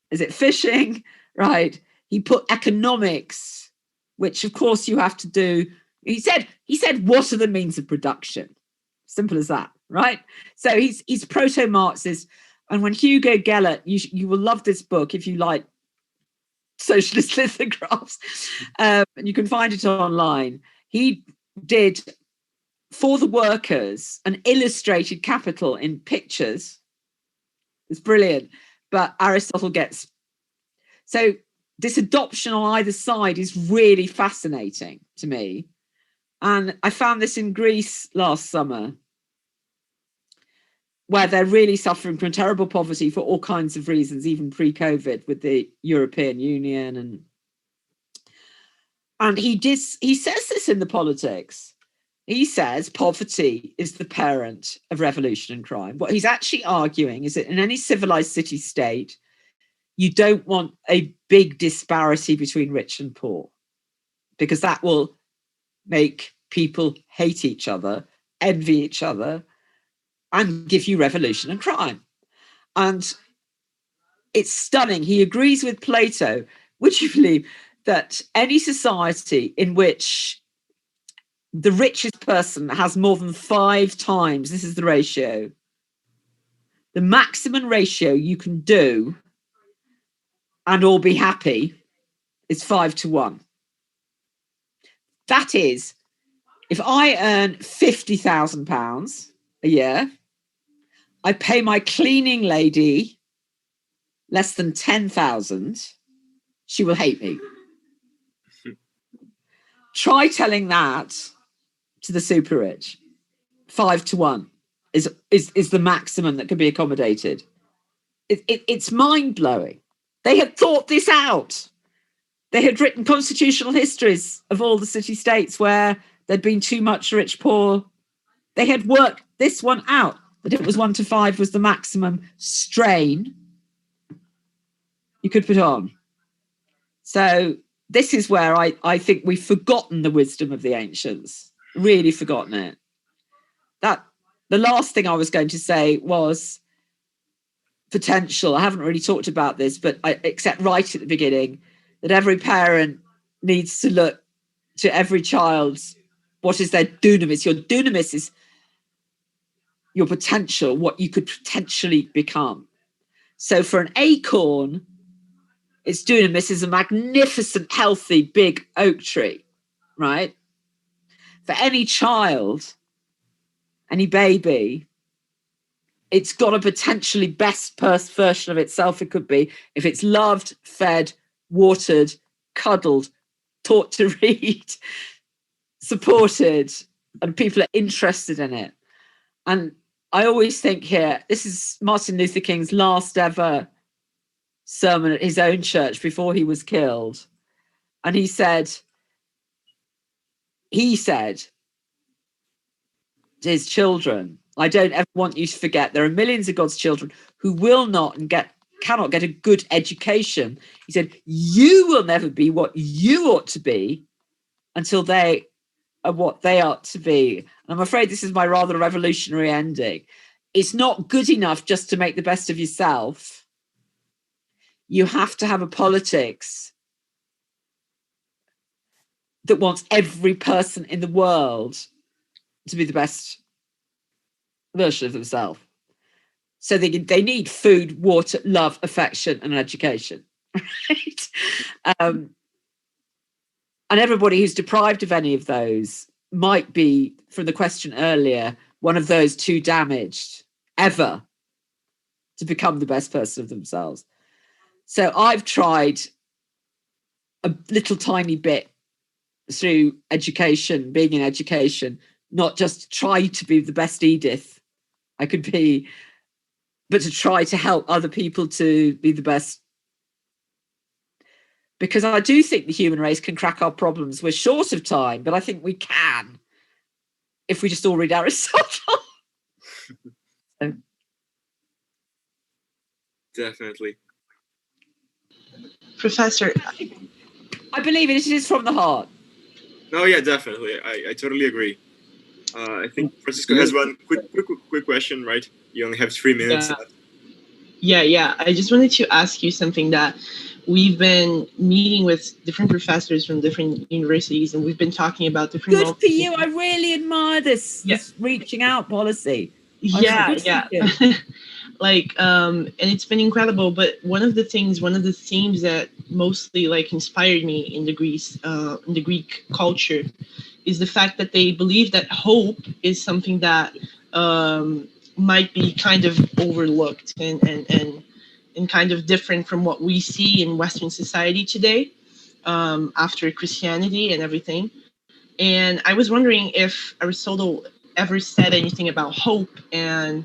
Is it fishing? Right. He put economics, which of course you have to do. He said, what are the means of production? Simple as that, right? So he's proto-Marxist. And when Hugo Gellert, you will love this book if you like socialist lithographs, and you can find it online. He did, for the workers, an illustrated Capital in pictures. It's brilliant. But Aristotle gets... So this adoption on either side is really fascinating to me. And I found this in Greece last summer, where they're really suffering from terrible poverty for all kinds of reasons, even pre-COVID with the European Union. And he says this in the Politics. He says poverty is the parent of revolution and crime. What he's actually arguing is that in any civilized city-state, you don't want a big disparity between rich and poor, because that will make people hate each other, envy each other, and give you revolution and crime. And it's stunning. He agrees with Plato, would you believe, that any society in which the richest person has more than 5 times, this is the ratio, the maximum ratio you can do and all be happy is 5-1. That is, if I earn £50,000 a year, I pay my cleaning lady less than 10,000, she will hate me. Try telling that to the super rich. 5-1 is the maximum that can be accommodated. It's mind-blowing. They had thought this out. They had written constitutional histories of all the city-states where there'd been too much rich, poor. They had worked this one out, that it was 1-5 was the maximum strain you could put on. So this is where I think we've forgotten the wisdom of the ancients, really forgotten it. That the last thing I was going to say was potential. I haven't really talked about this, but except right at the beginning, that every parent needs to look to every child's, what is their dunamis? Your dunamis is your potential, what you could potentially become. So for an acorn, its dunamis is a magnificent, healthy, big oak tree, right? For any child, any baby, it's got a potentially best version of itself it could be if it's loved, fed, watered, cuddled, taught to read, supported, and people are interested in it. And I always think here, this is Martin Luther King's last ever sermon at his own church before he was killed. And he said to his children, I don't ever want you to forget there are millions of God's children who will not and cannot get a good education. He said, you will never be what you ought to be until they are what they ought to be. And I'm afraid this is my rather revolutionary ending. It's not good enough just to make the best of yourself. You have to have a politics that wants every person in the world to be the best version of themselves. So they need food, water, love, affection, and education. Right? And everybody who's deprived of any of those might be, from the question earlier, one of those too damaged ever to become the best person of themselves. So I've tried a little tiny bit through education, being in education, not just try to be the best Edith I could be, but to try to help other people to be the best. Because I do think the human race can crack our problems. We're short of time, but I think we can if we just all read Aristotle. So. Definitely. Professor, I believe it is from the heart. No, yeah, definitely. I totally agree. I think Francisco has one quick question, right? You only have 3 minutes left. Yeah. I just wanted to ask you something that we've been meeting with different professors from different universities, and we've been talking about different. Good for you. I really admire this reaching out policy. Yeah. And it's been incredible. But one of the themes that mostly inspired me in the Greek culture is the fact that they believe that hope is something that might be kind of overlooked and kind of different from what we see in Western society today, after Christianity and everything. And I was wondering if Aristotle ever said anything about hope and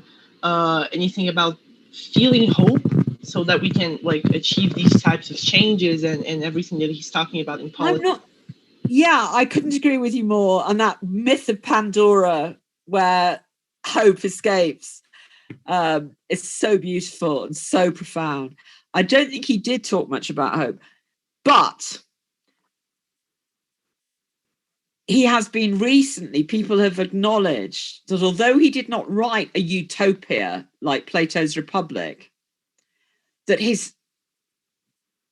anything about feeling hope so that we can achieve these types of changes and everything that he's talking about in politics. I couldn't agree with you more on that myth of Pandora where hope escapes. It's so beautiful and so profound. I don't think he did talk much about hope, but he has been recently, people have acknowledged that although he did not write a utopia like Plato's Republic, that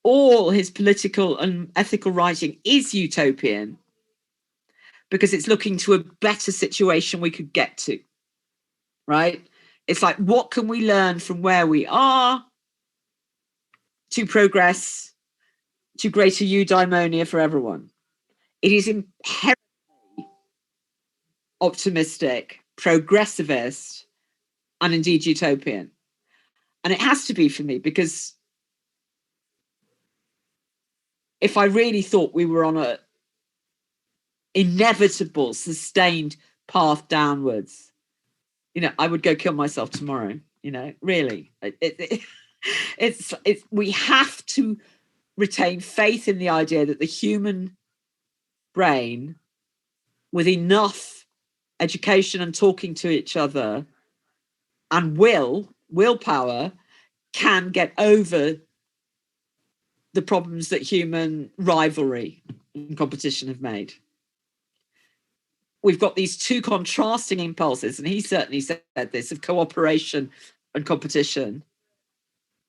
all his political and ethical writing is utopian because it's looking to a better situation we could get to, right? It's like, what can we learn from where we are to progress to greater eudaimonia for everyone? It is inherently optimistic, progressivist, and indeed utopian. And it has to be for me, because if I really thought we were on a inevitable, sustained path downwards, I would go kill myself tomorrow. Really, it's we have to retain faith in the idea that the human brain, with enough education and talking to each other and willpower, can get over the problems that human rivalry and competition have made. We've got these two contrasting impulses, and he certainly said this, of cooperation and competition.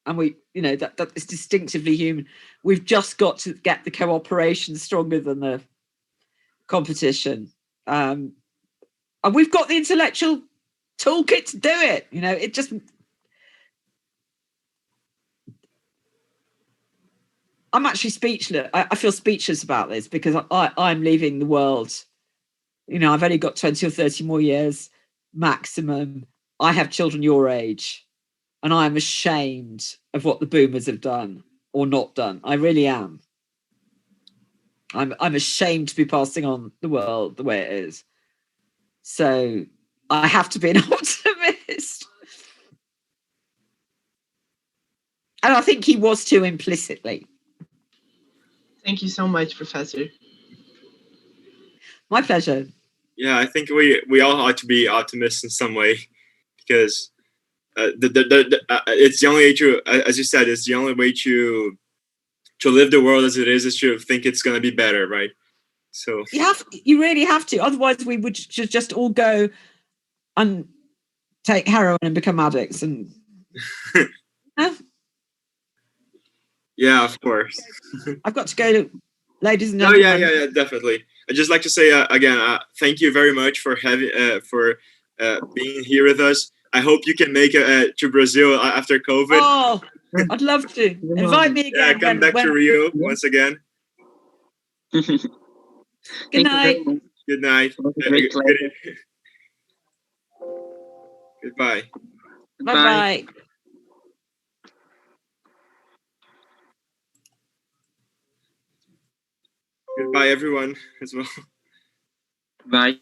And that is distinctively human. We've just got to get the cooperation stronger than the competition. And we've got the intellectual toolkit to do it. It just... I'm actually speechless. I feel speechless about this because I'm leaving the world. I've only got 20 or 30 more years maximum. I have children your age, and I'm ashamed of what the boomers have done or not done. I really am. I'm ashamed to be passing on the world the way it is. So I have to be an optimist. And I think he was too implicitly. Thank you so much, Professor. My pleasure. Yeah, I think we all ought to be optimists in some way, because it's the only way to, as you said, it's the only way to live the world as it is to think it's going to be better, right? So you really have to. Otherwise, we would just all go and take heroin and become addicts. And yeah, of course. I've got to go, ladies and gentlemen. Oh yeah, definitely. I'd just like to say again, thank you very much for being here with us. I hope you can make it to Brazil after COVID. Oh, I'd love to. Invite me again. Yeah, come back to Rio once again. Good night. Good night. Goodbye. Bye-bye. Goodbye, everyone, as well. Bye.